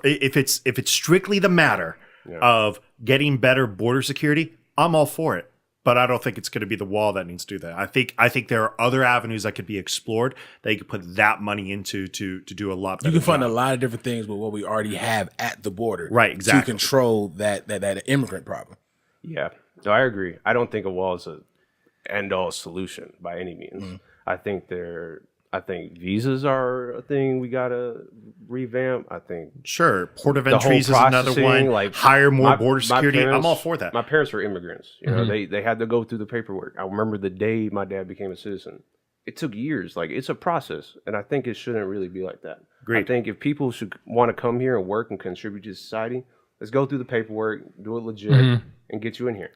C: if it's strictly the matter of getting better border security, I'm all for it. But I don't think it's going to be the wall that needs to do that. I think there are other avenues that could be explored that you could put that money into to do a lot better.
B: You can fund a lot of different things with what we already have at the border.
C: Right, exactly.
B: To control that immigrant problem.
D: Yeah. No, I agree. I don't think a wall is a end-all solution by any means. Mm. I think I think visas are a thing we gotta revamp. I think
C: Sure, port of
D: the whole
C: entries is another
D: processing,
C: one.
D: like,
C: Hire more
D: my-
C: border
D: my
C: security. I'm
D: parents-
C: all for that.
D: My parents were immigrants. You know, they had to go through the paperwork. I remember the day my dad became a citizen. It took years. Like, it's a process, and I think it shouldn't really be like that.
C: Agreed.
D: I think if people should want to come here and work and contribute to society, let's go through the paperwork, do it legit, and get you in here.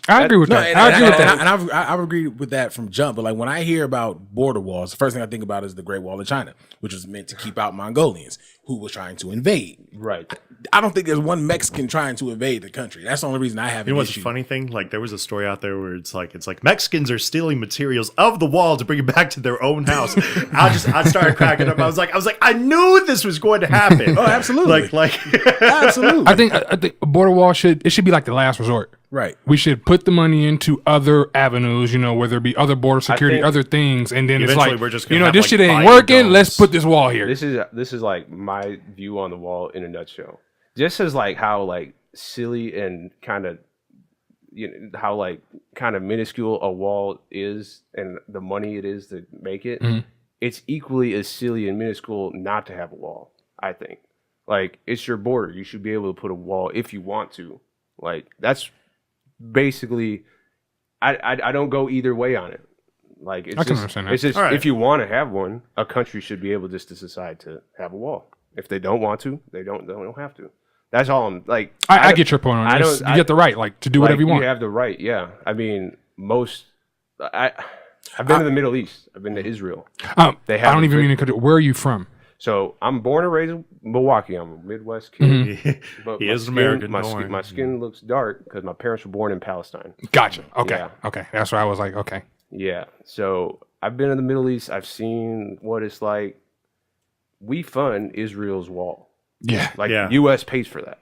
E: I agree with
B: No,
E: that.
B: and,
E: I agree with that.
B: and I've agreed with that from jump. But like when I hear about border walls, the first thing I think about is the Great Wall of China, which was meant to keep out Mongolians who was trying to invade.
D: Right.
B: I don't think there's one Mexican trying to invade the country. That's the only reason I have
C: You know
B: an
C: what's
B: issue.
C: the funny thing? Like there was a story out there where it's like Mexicans are stealing materials of the wall to bring it back to their own house. I started cracking up. I was like, I knew this was going to happen.
B: Oh, absolutely. Absolutely.
E: I think a border wall should be like the last resort.
B: Right.
E: We should put the money into other avenues, whether it be other border security,
D: think
E: other things, and then it's
C: eventually
E: like,
C: we're just gonna have,
E: this
C: like,
E: shit ain't
C: Biden
E: working.
C: domes.
E: Let's put this wall here.
D: This is like my view on the wall in a nutshell. Just as like how like silly and kind of how like kind of minuscule a wall is and the money it is to make it, it's equally as silly and minuscule not to have a wall. I think like it's your border. You should be able to put a wall if you want to. Like that's basically. I don't go either way on it. Like it's
E: I can
D: just,
E: understand that.
D: it's just
C: All right.
D: if you want to have one, a country should be able just to decide to have a wall. If they don't want to, they don't have to. That's all I'm like.
E: I get your point on
D: I
E: this.
D: don't-
E: You get the right, to do whatever you want.
D: You have the right, yeah. I mean, I've been to the Middle East. I've been to Israel. They
E: I
D: have
E: don't
D: a
E: even
D: very-
E: mean to. Where are you from?
D: So I'm born and raised in Milwaukee. I'm a Midwest kid. But
C: He
D: my
C: is
D: skin-
C: American.
D: My
C: don't
D: skin,
C: worry.
D: my skin looks dark because my parents were born in Palestine.
E: Gotcha. Okay.
D: Yeah.
E: Okay. That's why I was like, okay.
D: Yeah. So I've been in the Middle East. I've seen what it's like. We fund Israel's wall.
E: Yeah.
D: Like
C: Yeah.
D: U.S. pays for that,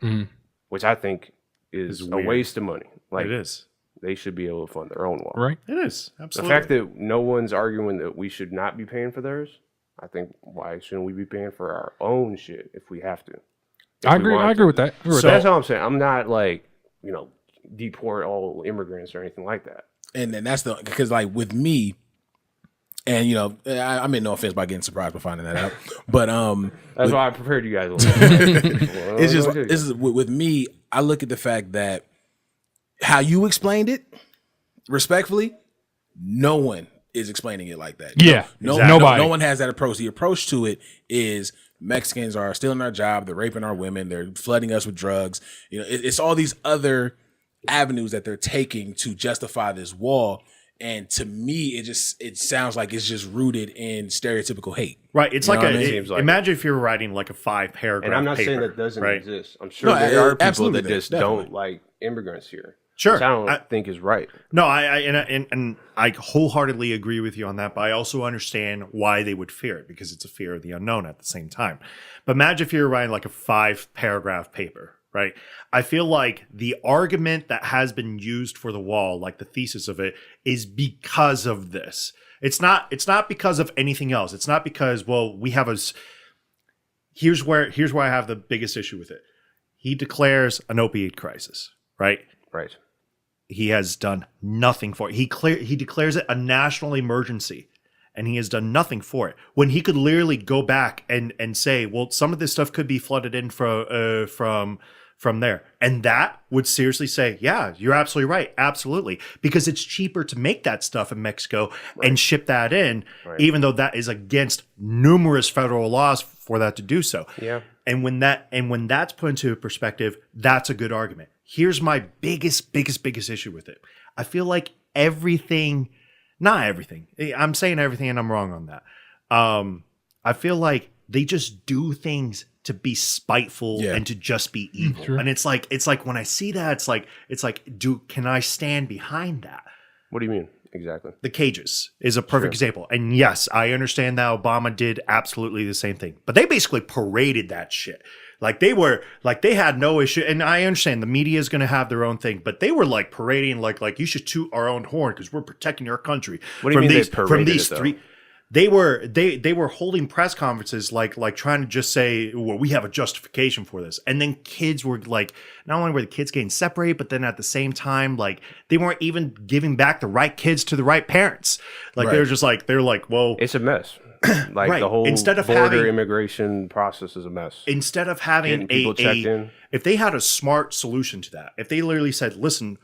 D: which I think is
C: It's
D: a
C: weird.
D: waste of money. Like
C: It is.
D: they should be able to fund their own wall.
E: Right.
C: It is.
D: The
C: Absolutely.
D: fact that no one's arguing that we should not be paying for theirs, I think why shouldn't we be paying for our own shit if we have to? If
E: I
D: we
E: agree.
D: want
E: I
D: to.
E: agree with that. I agree with
C: So-
E: that.
D: That's all I'm saying. I'm not like deport all immigrants or anything like that.
B: And then that's because like with me, and I mean no offense by getting surprised by finding that out, but
D: That's why I prepared you guys a little bit.
B: it's just this is with me. I look at the fact that how you explained it, respectfully, no one is explaining it like that.
E: Yeah,
B: Nobody.
E: nobody.
B: No one has that approach. The approach to it is Mexicans are stealing our job. They're raping our women. They're flooding us with drugs. It's all these other avenues that they're taking to justify this wall. And to me, it sounds like it's just rooted in stereotypical hate.
C: Right. It's
B: You
C: like
B: know what I mean?
D: Seems like
C: imagine if you're writing like a 5-paragraph
D: And I'm not
C: paper,
D: saying that doesn't
C: right?
D: exist. I'm sure
B: No,
D: there are people
B: absolutely
D: that
B: there,
D: just
B: definitely.
D: don't like immigrants here.
C: Sure.
D: Which I don't think is right.
C: No, and I wholeheartedly agree with you on that, but I also understand why they would fear it because it's a fear of the unknown at the same time. But imagine if you're writing like a 5-paragraph paper, right? I feel like the argument that has been used for the wall, like the thesis of it, is because of this. It's not because of anything else. It's not because, well, we have here's where I have the biggest issue with it. He declares an opiate crisis, right?
D: Right.
C: He has done nothing for it. He declares it a national emergency, and he has done nothing for it. When he could literally go back and say, well, some of this stuff could be flooded in from there. And that would seriously say, yeah, you're absolutely right. Absolutely. Because it's cheaper to make that stuff in Mexico and ship that in, even though that is against numerous federal laws for that to do so.
D: Yeah.
C: And when that's put into perspective, that's a good argument. Here's my biggest issue with it. I feel like not everything. I'm saying everything and I'm wrong on that. I feel like they just do things to be spiteful and to just be evil.
E: Sure.
C: And it's like when I see that, it's like, can I stand behind that?
D: What do you mean exactly?
C: The cages is a perfect example. And yes, I understand that Obama did absolutely the same thing. But they basically paraded that shit. Like they had no issue. And I understand the media is going to have their own thing, but they were like parading like you should toot our own horn because we're protecting our country.
D: What do you mean they paraded it, though?
C: they were holding press conferences like trying to just say, well, we have a justification for this. And then kids were like, not only were the kids getting separated, but then at the same time, like they weren't even giving back the right kids to the right parents. Like
B: Right.
C: they're like, well,
D: It's a mess. Like
C: Right.
D: the whole
C: Instead of
D: border
C: having-
D: immigration process is a mess.
C: instead of having
D: Getting people checked in.
C: if they had a smart solution to that, if they literally said, listen,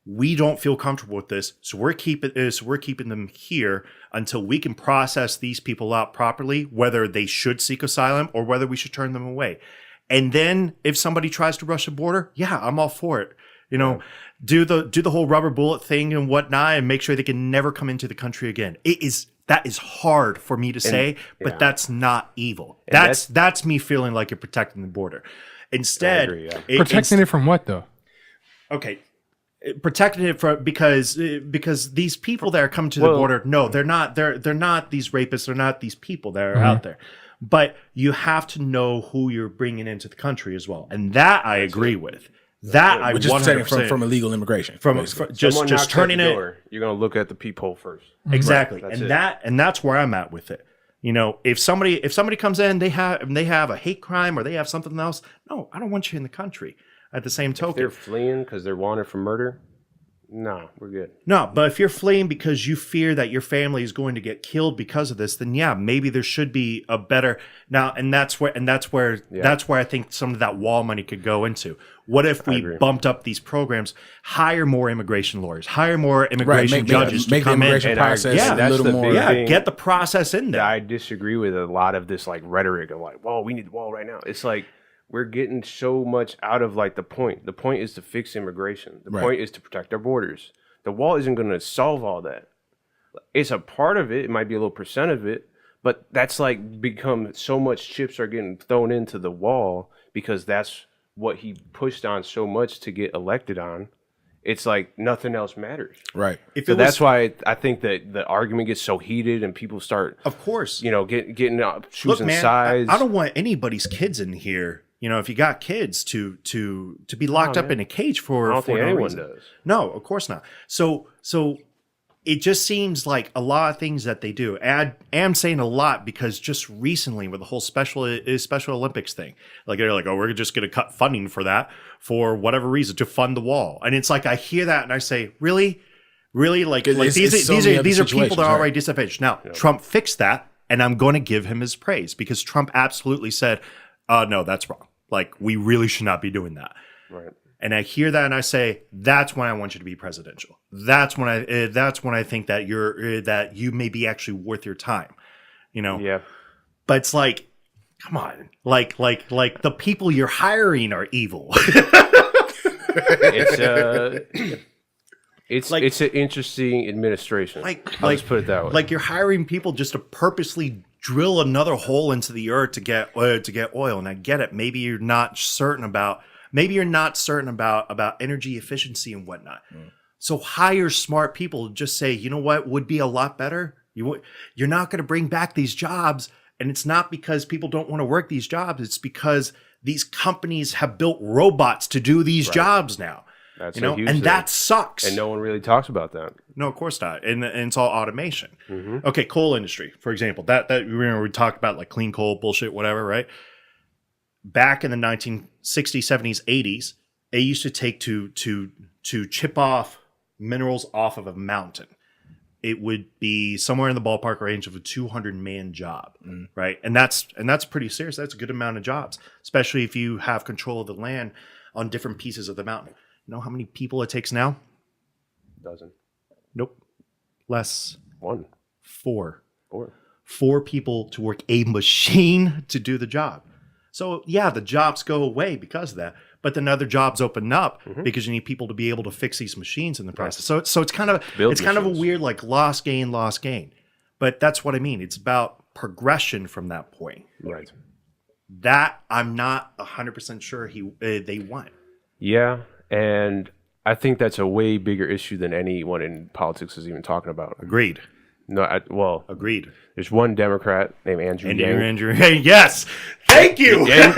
C: we don't feel comfortable with this, so we're keeping them here until we can process these people out properly, whether they should seek asylum or whether we should turn them away. And then if somebody tries to rush the border, yeah, I'm all for it. You know, do the whole rubber bullet thing and whatnot, and make sure they can never come into the country again. That is hard for me to say, but that's not evil. That's me feeling like you're protecting the border. Instead,
D: I agree, yeah.
E: Protecting it from what though?
C: okay, protecting it from because these people that are coming to the border, no, they're not these rapists, they're not these people that are out there. But you have to know who you're bringing into the country as well, and that I agree with. That I
B: Which is protecting
C: 100%
B: from illegal immigration.
C: from
D: Someone
C: just
D: knocks at
C: turning
D: the
C: it
D: door, you're gonna look at the peephole first.
C: exactly,
D: That's
C: and
D: it.
C: that's where I'm at with it. You know, if somebody comes in, they have a hate crime or they have something else. No, I don't want you in the country. At the same
D: If they're
C: token,
D: fleeing because they're wanted for murder, no, we're good.
C: no. But if you're fleeing because you fear that your family is going to get killed because of this, then yeah, maybe there should be a better now. And that's where I think some of that wall money could go into. What if we bumped up these programs, hire more immigration lawyers, hire more immigration judges to
B: make the
C: come
B: immigration
C: in?
B: process
C: Yeah,
B: a
D: that's
B: little
D: the
B: more.
D: big
C: Yeah,
D: thing
C: get the process in there.
D: I disagree with a lot of this like rhetoric of like, "Whoa, we need the wall right now." It's like we're getting so much out of like the point. The point is to fix immigration. The point is to protect our borders. The wall isn't going to solve all that. It's a part of it. It might be a little percent of it, but that's like become so much chips are getting thrown into the wall because that's what he pushed on so much to get elected on. It's like nothing else matters.
B: Right.
C: If
D: So
C: it
D: that's
C: was,
D: why I think that the argument gets so heated and people start,
C: of course,
D: you know, getting
C: look,
D: choosing
C: man,
D: sides.
C: I don't want anybody's kids in here. You know, if you got kids to be locked up in a cage for
D: I don't think
C: no
D: anyone
C: reason.
D: does.
C: No, of course not. So it just seems like a lot of things that they do. And I am saying a lot because just recently with the whole Special Olympics thing, like they're like, oh, we're just going to cut funding for that for whatever reason to fund the wall. And it's like I hear that and I say, really, like
B: It's
C: these
B: so many other
C: are people
B: situations,
C: that are
B: right?
C: already disadvantaged. Now Trump fixed that, and I'm going to give him his praise because Trump absolutely said, no, that's wrong. Like we really should not be doing that.
D: Right.
C: And I hear that and I say, that's when I want you to be presidential. That's when I think that you may be actually worth your time, you know?
D: Yeah.
C: But it's like, come on, like the people you're hiring are evil.
D: It's
C: Like-
D: it's an interesting administration. I'll just put it that way.
C: Like you're hiring people just to purposely drill another hole into the earth to get oil. And I get it. Maybe you're not certain about energy efficiency and whatnot. So hire smart people to just say, you know what would be a lot better? You're not going to bring back these jobs. And it's not because people don't want to work these jobs. It's because these companies have built robots to do these jobs now.
D: That's
C: You know,
D: a huge
C: and
D: thing.
C: that sucks.
D: And no one really talks about that.
C: No, of course not. And it's all automation. Okay, coal industry, for example. That we talked about like clean coal bullshit, whatever, right? Back in the 1960s, 70s, 80s, it used to take to chip off minerals off of a mountain. It would be somewhere in the ballpark range of a 200-man job, right? And that's pretty serious. That's a good amount of jobs, especially if you have control of the land on different pieces of the mountain. You know how many people it takes now?
D: Doesn't.
C: Nope. Less.
D: One.
C: Four.
D: Or
C: 4 people to work a machine to do the job. So yeah, the jobs go away because of that, but then other jobs open up because you need people to be able to fix these machines in the process. So it's kind of a weird like lost gain. But that's what I mean. It's about progression from that point.
D: right.
C: That I'm not 100% sure they want.
D: Yeah. And I think that's a way bigger issue than anyone in politics is even talking about.
C: Agreed.
D: No, well,
C: Agreed.
D: there's one Democrat named Andrew Yang.
C: Andrew. Hey, yes. Thank you.
D: Yang.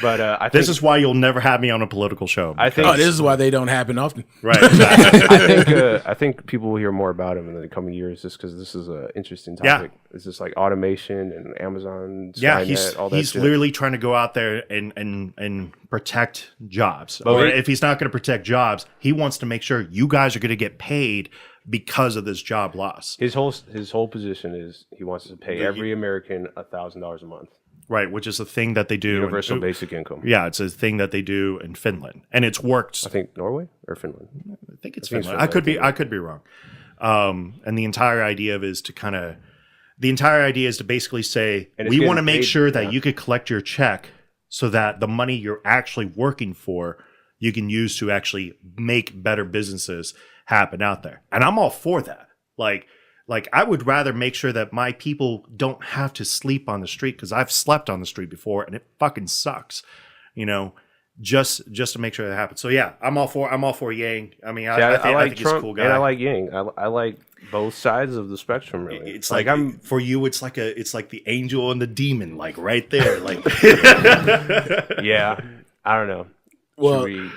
D: But I think
C: This is why you'll never have me on a political show.
D: I think
B: Oh, this is why they don't happen often.
C: Right. Exactly.
D: I think people will hear more about him in the coming years, just because this is an interesting topic. It's just like automation and Amazon.
C: Yeah,
D: Skynet, all that
C: he's
D: shit.
C: literally trying to go out there and protect jobs.
D: But
C: Or
D: wait.
C: if he's not going to protect jobs, he wants to make sure you guys are going to get paid because of this job loss.
D: His whole position is he wants to pay every American $1,000 a month,
C: Right, which is a thing that they do.
D: universal basic income.
C: Yeah, it's a thing that they do in Finland, and it's worked.
D: I think Norway or Finland.
C: I think it's
D: think it's
C: Finland. I
D: Finland.
C: could be wrong. And the entire idea is to basically say
D: And it's
C: we
D: getting
C: want to make
D: paid,
C: sure that
D: yeah.
C: you could collect your check so that the money you're actually working for you can use to actually make better businesses happen out there. And I'm all for that. Like I would rather make sure that my people don't have to sleep on the street, because I've slept on the street before and it fucking sucks, just to make sure that happens. So yeah, I'm all for Yang. I mean, I think he's a
D: Trump
C: cool guy.
D: and I like Yang. I like both sides of the spectrum. Really,
C: It's like for you, it's like the angel and the demon, like right there. Like
D: yeah. I don't know.
B: Well,
D: Should we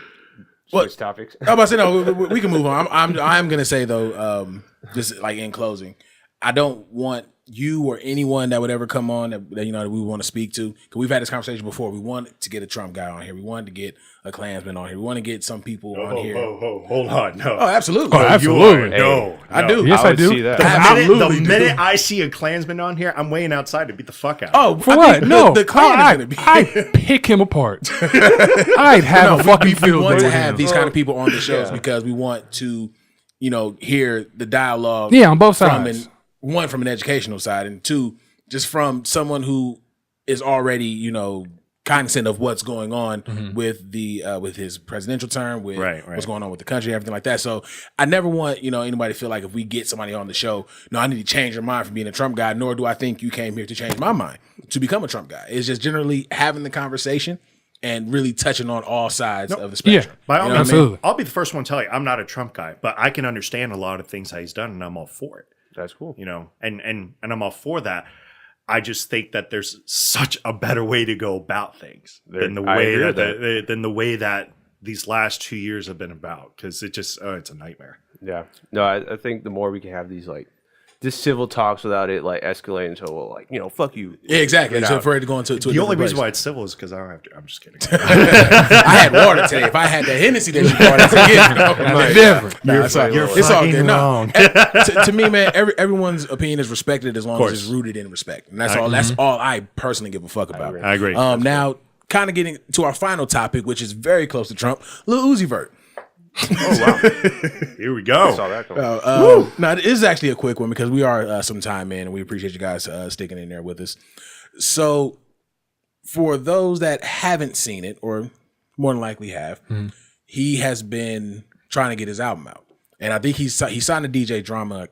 B: what-
D: switch topics?
B: I'm about to say no. We can move on. I'm gonna say though, just like in closing, I don't want you or anyone that would ever come on that that we want to speak to, because we've had this conversation before. We want to get a Trump guy on here. We wanted to get a Klansman on here. We want to get some people on here.
C: hold on, no.
B: Oh, absolutely.
E: absolutely.
C: No,
B: I do.
E: Yes, I
D: would
E: do.
D: see that.
B: Absolutely
C: The
B: do.
C: minute I see a Klansman on here, I'm waiting outside to beat the fuck out.
B: Oh,
E: For
B: I
E: what?
B: think
E: No,
B: the Klan is gonna be.
E: I pick him apart. I'd have a fucking
B: we
E: field
B: want
E: day
B: to
E: with
B: have
E: him.
B: these kind of people on the shows
D: Yeah.
B: because we want to, hear the dialogue.
E: Yeah, on both
B: from
E: sides.
B: one, from an educational side, and two, just from someone who is already, cognizant of what's going on with the with his presidential term, with
C: Right.
B: what's going on with the country, everything like that. So I never want anybody to feel like if we get somebody on the show, no, I need to change your mind from being a Trump guy. Nor do I think you came here to change my mind to become a Trump guy. It's just generally having the conversation and really touching on all sides of the spectrum.
C: By all
B: You know
C: means,
B: what I mean?
E: absolutely.
C: I'll be the first one to tell you I'm not a Trump guy, but I can understand a lot of things that he's done, and I'm all for it.
D: That's cool.
C: And I'm all for that. I just think that there's such a better way to go about things than the
D: I
C: way
D: agree
C: that,
D: with
C: than the way that these last 2 years have been about, because it just it's a nightmare.
D: Yeah. No, I think the more we can have these just civil talks without it escalating to fuck you.
B: Yeah, exactly.
D: Get
B: So
D: out.
B: for it to go into a
C: The only
B: different
C: reason
B: place.
C: why it's civil is because I don't have to. I'm just kidding.
B: I had water today. If I had the Hennessy that you brought, it's
E: different.
B: Nah, it's all
C: You're
B: good. It's all
C: fucking
B: good. No,
C: wrong.
B: to me, man, everyone's opinion is respected as long as it's rooted in respect, and that's all. That's all I personally give a fuck about.
C: I agree.
B: Now, kind of getting to our final topic, which is very close to Trump, Lil Uzi Vert.
D: Oh wow.
C: Here we
D: I saw
C: go.
D: that coming.
B: Now, it is actually a quick one because we are some time in, and we appreciate you guys sticking in there with us. So, for those that haven't seen it, or more than likely have, he has been trying to get his album out, and I think he signed a DJ Drama.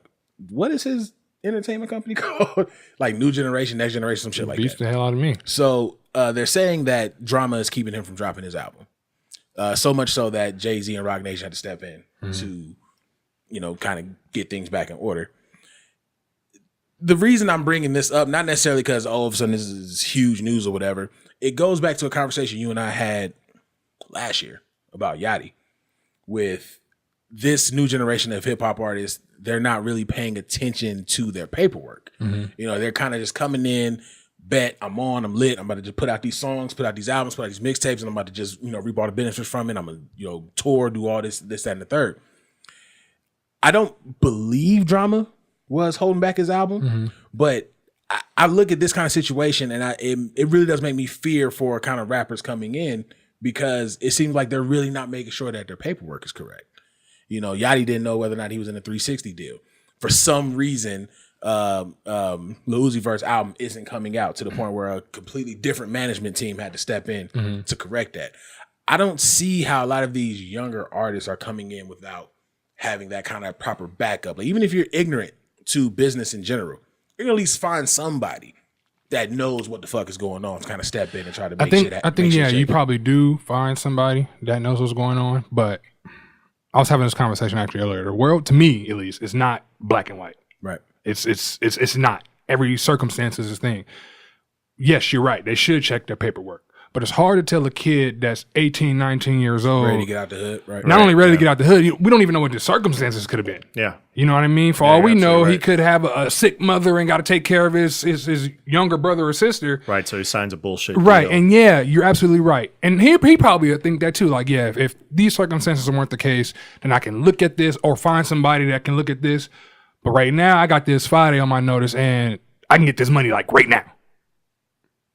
B: What is his entertainment company called? Like New Generation, Next Generation, some shit like
E: Beats
B: that.
E: the hell out of me.
B: So they're saying that Drama is keeping him from dropping his album. So much so that Jay-Z and Roc Nation had to step in to, kind of get things back in order. The reason I'm bringing this up, not necessarily because all of a sudden this is huge news or whatever, it goes back to a conversation you and I had last year about Yachty. With this new generation of hip hop artists, they're not really paying attention to their paperwork. They're kind of just coming in, bet I'm lit. I'm about to just put out these songs, put out these albums, put out these mixtapes, and I'm about to just, reap all the benefits from it. I'm gonna, tour, do all this, that, and the third. I don't believe Drama was holding back his album, but I look at this kind of situation and it really does make me fear for kind of rappers coming in, because it seems like they're really not making sure that their paperwork is correct. Yachty didn't know whether or not he was in a 360 deal. For some reason, Lil Uzi Vert's album isn't coming out, to the point where a completely different management team had to step in to correct that. I don't see how a lot of these younger artists are coming in without having that kind of proper backup. Like, even if you're ignorant to business in general, you can at least find somebody that knows what the fuck is going on to kind of step in and try to make shit happen.
E: I think, yeah, you probably do find somebody that knows what's going on, but I was having this conversation actually earlier. The world, to me at least, is not black and white.
B: Right.
E: It's not. Every circumstance is a thing. Yes, you're right. They should check their paperwork. But it's hard to tell a kid that's 18, 19 years old.
B: Ready to get out the hood, right?
E: Not only ready to get out the hood, we don't even know what the circumstances could have been.
C: Yeah.
E: You know what I mean? For all we know,
C: absolutely
E: he could have a sick mother and got to take care of his younger brother or sister.
C: Right. So he signs a bullshit
E: Right.
C: deal.
E: And yeah, you're absolutely right. And he probably would think that too. Like, yeah, if these circumstances weren't the case, then I can look at this or find somebody that can look at this. But right now, I got this Friday on my notice and I can get this money like right now.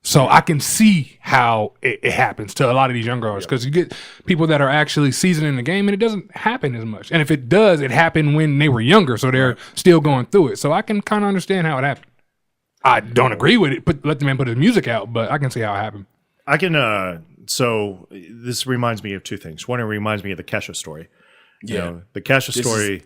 E: So I can see how it happens to a lot of these young girls because you get people that are actually seasoned in the game and it doesn't happen as much. And if it does, it happened when they were younger. So they're still going through it. So I can kind of understand how it happened. I don't agree with it. Let the man put his music out, but I can see how it happened.
C: I can, so this reminds me of two things. One, it reminds me of the Kesha story.
B: Yeah.
C: You know, the Kesha story.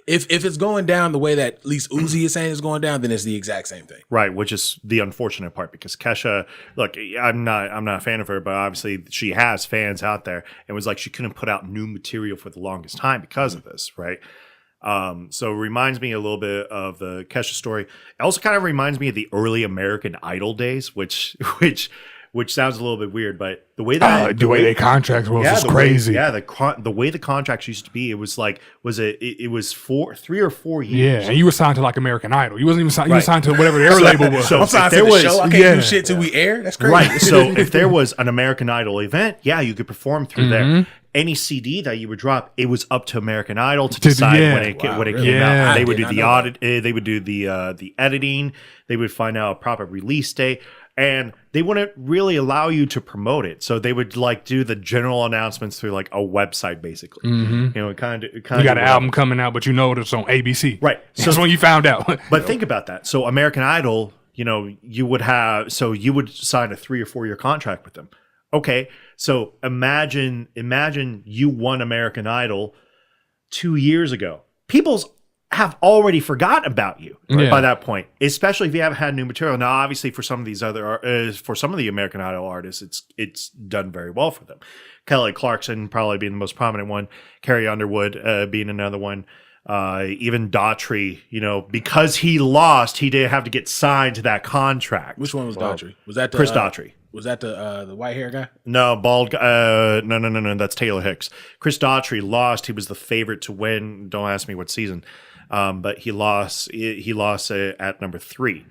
B: If it's going down the way that at least Uzi is saying it's going down, then it's the exact same thing.
C: Right, which is the unfortunate part because Kesha, look, I'm not a fan of her, but obviously she has fans out there. It was like she couldn't put out new material for the longest time because of this, right? So it reminds me a little bit of the Kesha story. It also kind of reminds me of the early American Idol days, which sounds a little bit weird, but the way that
E: The way they contracts was crazy.
C: The way the contracts used to be, it was like it was 3 or 4 years.
E: Yeah, and you were signed to like American Idol. You wasn't even signed. You were signed to whatever their label was.
C: So
B: I'm signed
C: if
B: to
C: there
B: the
C: was-
B: show. I can't do shit till we air. That's crazy.
C: Right. So if there was an American Idol event, yeah, you could perform through there. Any CD that you would drop, it was up to American Idol to decide when it
B: really?
C: came out.
E: Yeah.
C: They would
B: I
C: do
B: did
C: the
B: not know
C: audit. They would do the editing. They would find out a proper release date. And they wouldn't really allow you to promote it, so they would like do the general announcements through like a website, basically. You know, it kind of
E: You got an album coming out, but you know it's on ABC.
C: Right.
E: So that's when you found out.
C: But think about that. So American Idol, you know, you would sign a 3 or 4 year contract with them. Okay, so imagine you won American Idol 2 years ago. People's have already forgotten about you by that point, especially if you haven't had new material. Now, obviously, for some of these for some of the American Idol artists, it's done very well for them. Kelly Clarkson probably being the most prominent one, Carrie Underwood being another one, even Daughtry. You know, because he lost, he did have to get signed to that contract.
B: Which one was Daughtry? Was that the,
C: Chris Daughtry?
B: Was that the white hair guy?
C: No, bald guy. No. That's Taylor Hicks. Chris Daughtry lost. He was the favorite to win. Don't ask me what season. But he lost. He lost at number 3.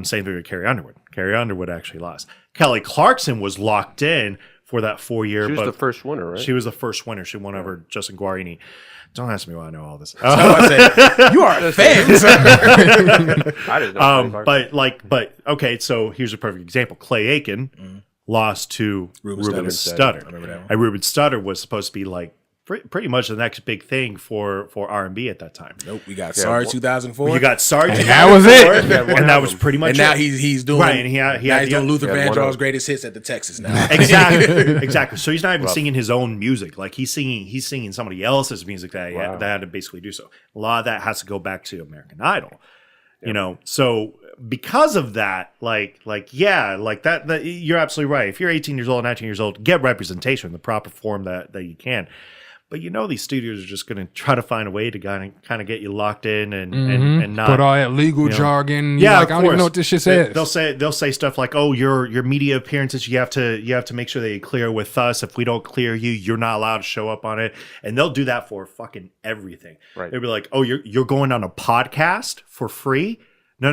C: Same thing with Carrie Underwood. Carrie Underwood actually lost. Kelly Clarkson was locked in for that 4 year.
D: She was the first winner, right?
C: She was the first winner. She won over Justin Guarini. Don't ask me why I know all this.
B: I said, you are fans.
D: I didn't know.
C: But okay. So here's a perfect example. Clay Aiken lost to Ruben Studdard.
B: I remember that one.
C: And Ruben Studdard was supposed to be like pretty much the next big thing for R&B at that time.
B: Nope, we got Sorry 2004.
C: You got Sorry,
E: And that was it.
C: and that was pretty much
B: and now
C: it.
B: he's doing
C: Right, and he had
B: doing Luther
D: one
B: Vandross's
D: album.
B: greatest hits at the Texas now.
C: exactly. So he's not even singing his own music. Like he's singing somebody else's music that that had to basically do so. A lot of that has to go back to American Idol. You know, so because of that, like that you're absolutely right. If you're 18 years old, 19 years old, get representation in the proper form that you can. But you know these studios are just going to try to find a way to kind of get you locked in and not
E: Put all that legal jargon.
C: Yeah,
E: like, I don't even know what this shit says.
C: They'll say stuff like, "Oh, your media appearances, you have to make sure they clear with us. If we don't clear you, you're not allowed to show up on it." And they'll do that for fucking everything.
D: Right.
C: They'll be like, "Oh, you're going on a podcast for free? No.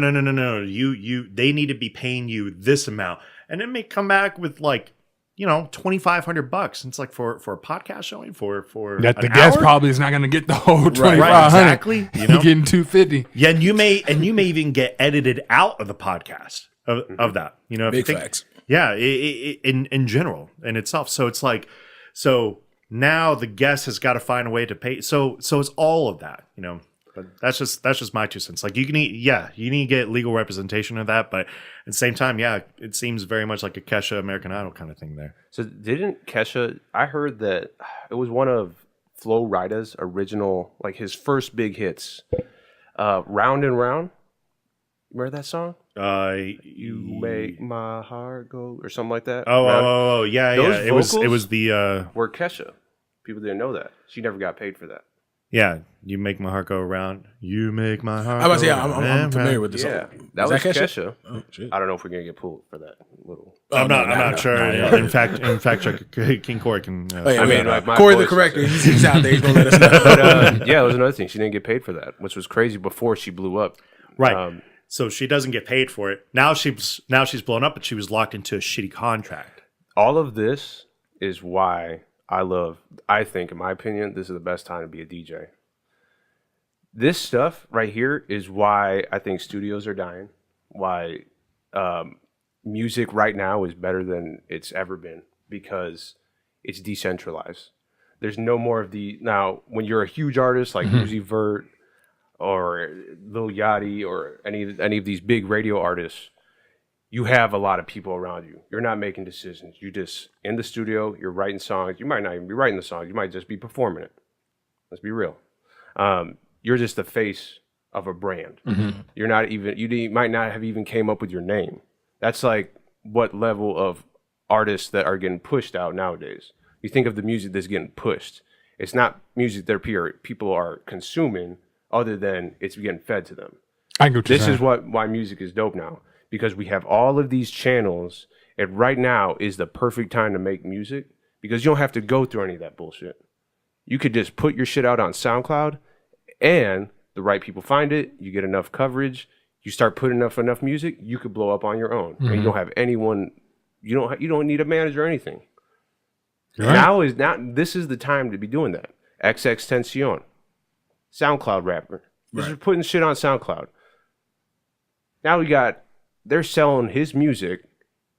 C: You they need to be paying you this amount." And it may come back with like, you know, $2,500. It's like for a podcast showing for
E: that the
C: an
E: guest
C: hour?
E: probably is not going to get the whole 2,500.
C: Right, exactly. You know?
E: You're getting 250.
C: Yeah, and you may even get edited out of the podcast of that. You know, if
B: Big
C: you think,
B: facts.
C: Yeah, in general in itself. So it's like, so now the guest has got to find a way to pay. So it's all of that. You know, but that's just my 2 cents. Like you need to get legal representation of that, but at the same time, yeah, it seems very much like a Kesha American Idol kind of thing there.
D: So didn't Kesha? I heard that it was one of Flo Rida's original, like his first big hits. Round and Round. Remember that song? You make my heart go, or something like that.
C: Oh, yeah.
D: Those
C: It was
D: vocals
C: the
D: were Kesha. People didn't know that. She never got paid for that.
C: Yeah, you make my heart go around. You make my heart.
B: I was
C: go
B: yeah, I'm
C: round.
B: familiar with this.
D: Yeah,
B: song.
D: that
B: Is
D: was
B: Kesha?
D: Kesha.
B: Oh, shit.
D: I don't know if we're gonna get pulled for that little.
C: I'm not sure.
B: no.
C: In fact, King Corey can.
B: Oh, yeah,
D: I
B: we
D: mean,
B: got
D: like, my
B: Corey the
D: voice
B: corrector.
D: is-
B: He's out there. He's gonna let us know.
D: But yeah, it was another thing. She didn't get paid for that, which was crazy before she blew up.
C: Right. So she doesn't get paid for it. Now she's blown up, but she was locked into a shitty contract.
D: All of this is why I think, in my opinion, this is the best time to be a DJ. This stuff right here is why I think studios are dying, why music right now is better than it's ever been, because it's decentralized. There's no more of the, now, when you're a huge artist like Uzi Vert or Lil Yachty or any of these big radio artists, you have a lot of people around you. You're not making decisions. You just in the studio, you're writing songs. You might not even be writing the songs. You might just be performing it. Let's be real. You're just the face of a brand. You're not even, you might not have even came up with your name. That's like what level of artists that are getting pushed out nowadays. You think of the music that's getting pushed. It's not music that people are consuming other than it's getting fed to them.
E: I agree with you.
D: This is why music is dope now, because we have all of these channels, and right now is the perfect time to make music because you don't have to go through any of that bullshit. You could just put your shit out on SoundCloud, and the right people find it. You get enough coverage. You start putting enough music. You could blow up on your own, and you don't have anyone. You don't need a manager or anything. Right. This is the time to be doing that. XXXTentacion, SoundCloud rapper. This is putting shit on SoundCloud. Now they're selling his music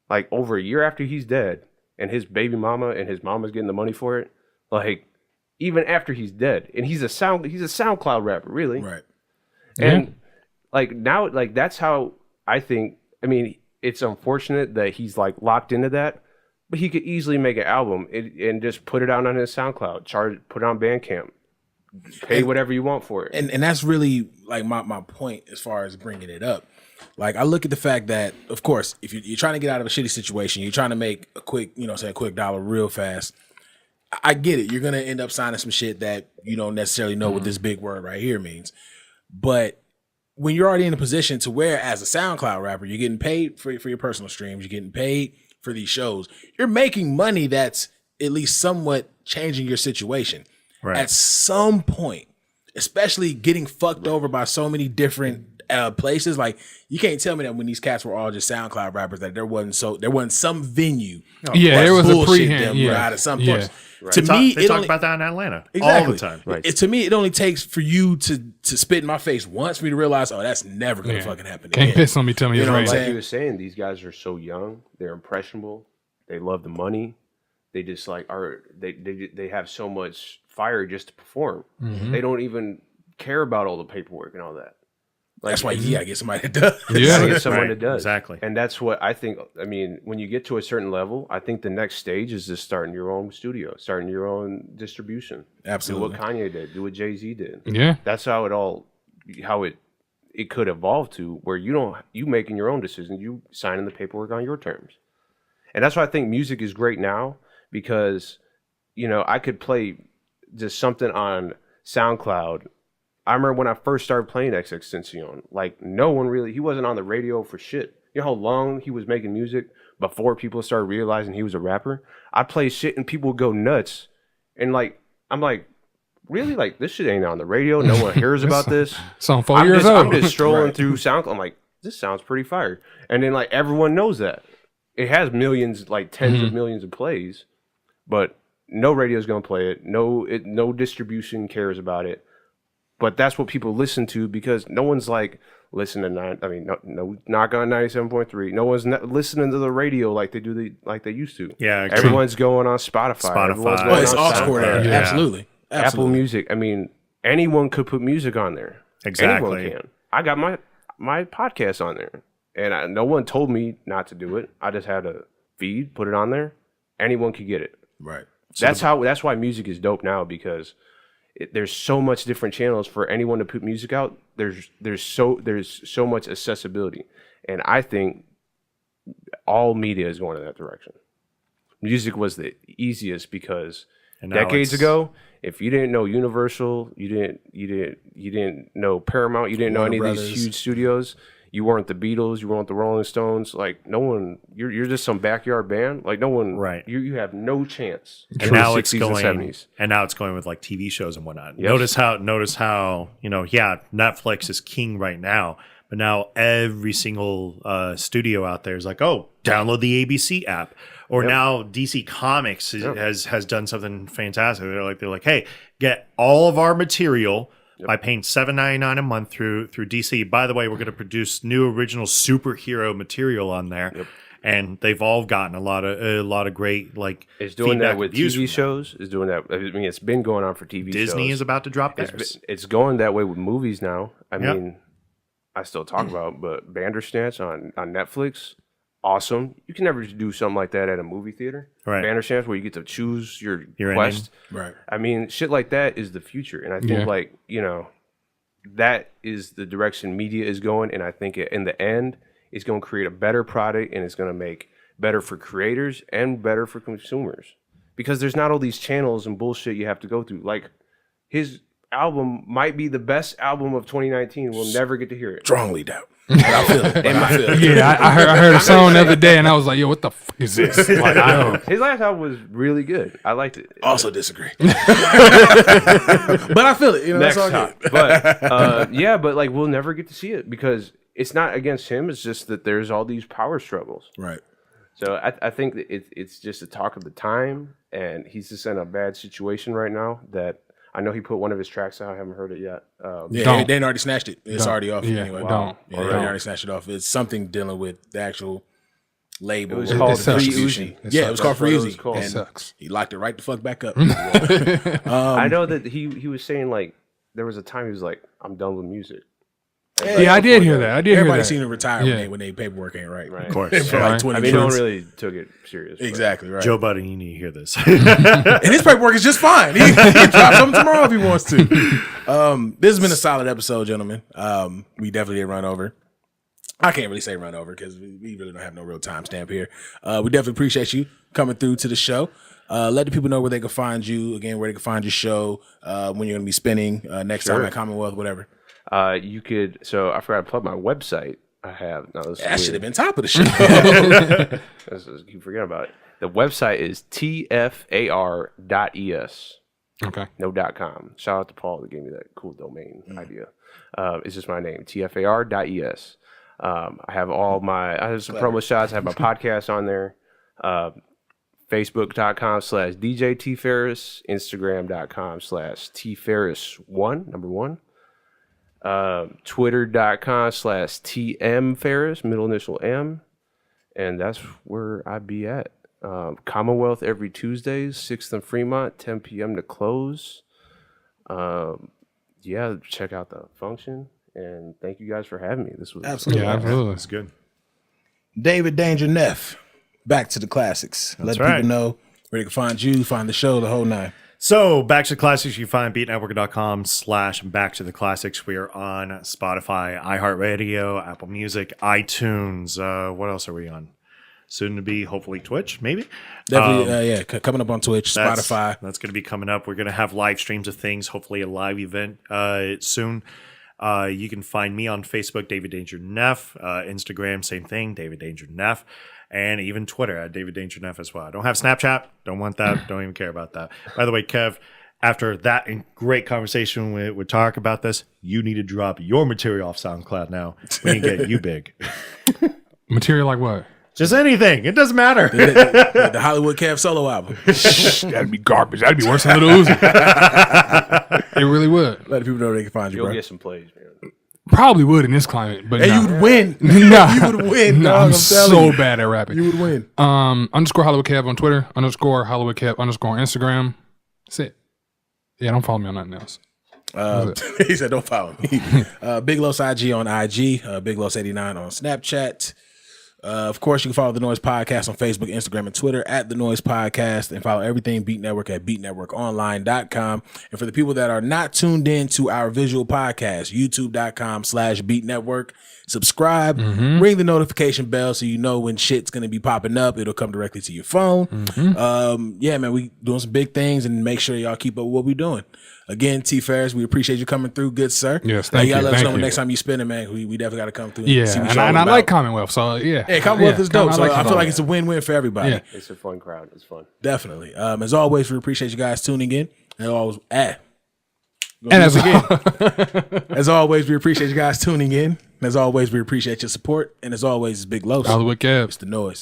D: like over a year after he's dead, and his baby mama and his mama's getting the money for it. Like even after he's dead, and he's a SoundCloud rapper, really.
B: Right.
D: And like now, like that's how I think. I mean, it's unfortunate that he's like locked into that, but he could easily make an album and just put it out on his SoundCloud, put it on Bandcamp, pay whatever you want for it.
B: And that's really like my point as far as bringing it up. Like I look at the fact that, of course, if you're trying to get out of a shitty situation, you're trying to make a quick dollar real fast. I get it. You're gonna end up signing some shit that you don't necessarily know what this big word right here means. But when you're already in a position to where, as a SoundCloud rapper, you're getting paid for your personal streams, you're getting paid for these shows, you're making money that's at least somewhat changing your situation.
C: Right.
B: At some point, especially getting fucked over by so many different places, like you can't tell me that when these cats were all just SoundCloud rappers that there wasn't some venue.
E: There was a
B: bullshit
E: prehand.
B: them
E: Yeah.
B: out of some
E: Yeah.
B: place. To me,
C: They talk about that in Atlanta all the time.
D: Right.
B: To me, it only takes for you to spit in my face once for me to realize, oh, that's never gonna fucking happen
E: Can't
B: again.
E: piss on me, tell me
B: You
E: it's
B: know what
E: right.
B: I'm
D: Like
B: saying?
D: you were saying, these guys are so young. They're impressionable. They love the money. They just like they have so much fire just to perform. They don't even care about all the paperwork and all that. Like,
B: That's why you gotta get somebody that does.
D: you gotta get someone
C: Right,
D: that does.
C: exactly.
D: And that's what I think. I mean, when you get to a certain level, I think the next stage is just starting your own studio, starting your own distribution.
B: Absolutely.
D: Do what Kanye did. Do what Jay-Z did.
E: Yeah.
D: That's how it could evolve to, where you making your own decisions, you signing the paperwork on your terms. And that's why I think music is great now, because I could play just something on SoundCloud. I remember when I first started playing XXXTentacion, like he wasn't on the radio for shit. You know how long he was making music before people started realizing he was a rapper? I play shit and people would go nuts. And like, I'm like, really? Like, this shit ain't on the radio. No one hears about this.
E: It's on 4 years old.
D: I'm just strolling through SoundCloud. I'm like, this sounds pretty fire. And then like everyone knows that. It has millions, like tens of millions of plays, but no radio's gonna play it. No distribution cares about it. But that's what people listen to, because no one's like listening to no knock on 97.3. No one's listening to the radio like they used to.
C: Yeah,
D: everyone's going on Spotify. Everyone's
B: Oh,
D: going
B: it's
D: on
B: all
D: SoundCloud.
B: sport era.
C: Yeah.
B: Absolutely.
D: Apple Music. I mean, anyone could put music on there.
C: Exactly.
D: Anyone can. I got my podcast on there, and no one told me not to do it. I just had a feed, put it on there. Anyone could get it.
B: Right.
D: That's why music is dope now, because there's so much different channels for anyone to put music out. There's so much accessibility, and I think all media is going in that direction. Music was the easiest because
C: And now
D: Decades ago, if you didn't know Universal, you didn't know Paramount, you didn't know any of these huge studios. You weren't the Beatles, you weren't the Rolling Stones. Like no one, you're just some backyard band. Like no one,
C: right?
D: You have no chance.
C: And now it's going, and now it's going with like TV shows and whatnot. Yep. Notice how Netflix is king right now, but now every single studio out there is like, oh, download the ABC app. Or now DC Comics has done something fantastic. They're like, hey, get all of our material by paying $7.99 a month through DC. By the way, we're going to produce new original superhero material on there, and they've all gotten a lot of great like.
D: It's doing that with TV shows. It's doing that. I mean, it's been going on for TV shows.
C: Disney is about to drop theirs.
D: It's going that way with movies now. I mean, I still talk about, but Bandersnatch on Netflix. Awesome. You can never do something like that at a movie theater. Right. Bandersnatch where you get to choose your quest.
B: Right.
D: I mean, shit like that is the future. And I think that is the direction media is going. And I think in the end, it's going to create a better product and it's going to make better for creators and better for consumers. Because there's not all these channels and bullshit you have to go through. Like his album might be the best album of 2019. We'll never get to hear it.
B: Strongly doubt. I feel it.
E: Yeah, I heard a song the other day, and I was like, "Yo, what the fuck is this?" Like,
D: his last album was really good. I liked it.
B: Also disagree, but I feel it. You know,
D: Next
B: that's all
D: time. But but like we'll never get to see it because it's not against him. It's just that there's all these power struggles.
B: Right.
D: So I think that it's just a talk of the time, and he's just in a bad situation right now. That I know he put one of his tracks out. I haven't heard it yet.
B: They already snatched it. It's already off anyway.
E: Wow.
B: They already snatched it off. It's something dealing with the actual label.
D: It was called Free Uzi.
B: It was called Free Uzi.
D: And
B: it sucks. He locked it right the fuck back up.
D: I know that he was saying like there was a time he was like, I'm done with music.
E: Yeah, I did hear that.
B: Everybody seen him retire when they paperwork ain't right.
C: Of course.
B: For like 20
D: no one really took it serious.
B: Exactly, right.
C: Joe Budden, you need to hear this.
B: And his paperwork is just fine. He can drop something tomorrow if he wants to. This has been a solid episode, gentlemen. We definitely did run over. I can't really say run over because we really don't have no real timestamp here. We definitely appreciate you coming through to the show. Let the people know where they can find you, again, where they can find your show, when you're going to be spinning next time at Commonwealth, whatever.
D: You could. So I forgot to plug my website. I have. No,
B: that should have been top of the show.
D: Keep forgetting about it. The website is TFares.
E: Okay.
D: No .com. Shout out to Paul that gave me that cool domain idea. It's just my name. TFares. I have I have some promo shots. I have my podcast on there. Facebook.com/DJ TFares. Instagram.com/TFares1, number 1. Twitter.com/TMFares, middle initial M. And that's where I be at. Commonwealth every Tuesdays, 6th and Fremont, 10 p.m. to close. Check out the function. And thank you guys for having me. This was
B: absolutely.
E: Yeah, absolutely.
C: That's good.
B: David Danger Neff, back to the classics. Let people know where they can find you, find the show, the whole nine.
C: So, Back to the Classics, you find beatnetwork.com/Back to the Classics. We are on Spotify, iHeartRadio, Apple Music, iTunes. What else are we on? Soon to be, hopefully, Twitch, maybe?
B: Definitely, coming up on Twitch, Spotify.
C: That's going to be coming up. We're going to have live streams of things, hopefully a live event soon. You can find me on Facebook, David Danger Neff. Instagram, same thing, David Danger Neff. And even Twitter at David Danger Neff as well. I don't have Snapchat. Don't want that. Don't even care about that. By the way, Kev, after that great conversation with Tarek about this, you need to drop your material off SoundCloud now. We need to get you big.
E: Material like what?
C: Just anything. It doesn't matter.
B: The Hollywood Kev solo album.
E: That'd be garbage. That'd be worse than Little Uzi. It really would.
B: Let the people know where they can find you,
D: You'll
B: bro.
D: get some plays, man.
E: Probably would in this climate, but
B: you would win.
E: Nah.
B: You would win.
E: No, I'm so bad at rapping.
B: You would win.
E: _ Hollywood Kev on Twitter, _ Hollywood Kev _ on Instagram. That's it. Yeah, don't follow me on nothing else.
B: He said, don't follow me. Big Los IG on IG, Big Los 89 on Snapchat. Of course, you can follow The Noize Podcast on Facebook, Instagram, and Twitter at The Noize Podcast, and follow everything Beat Network at beatnetworkonline.com. And for the people that are not tuned in to our visual podcast, youtube.com/Beat Network. subscribe, ring the notification bell so you know when shit's gonna be popping up. It'll come directly to your phone. Yeah, man, we doing some big things, and make sure y'all keep up with what we doing. Again, TFares, we appreciate you coming through, good sir.
E: Yes, thank you.
B: Y'all let us
E: Thank
B: know
E: you.
B: next time you spin it, man. We definitely got to come through.
E: Yeah,
B: see what
E: and
B: y'all
E: I
B: about.
E: like Commonwealth, so yeah.
B: Yeah, Commonwealth is dope. So I feel like
E: Commonwealth.
B: it's a win-win for everybody.
E: Yeah.
D: It's a fun crowd. It's fun.
B: Definitely. As always, we appreciate you guys tuning in. And always, as always, we appreciate you guys tuning in. As always, we appreciate your support. And as always, it's Big Los.
E: I was with Kev.
B: It's the Noize.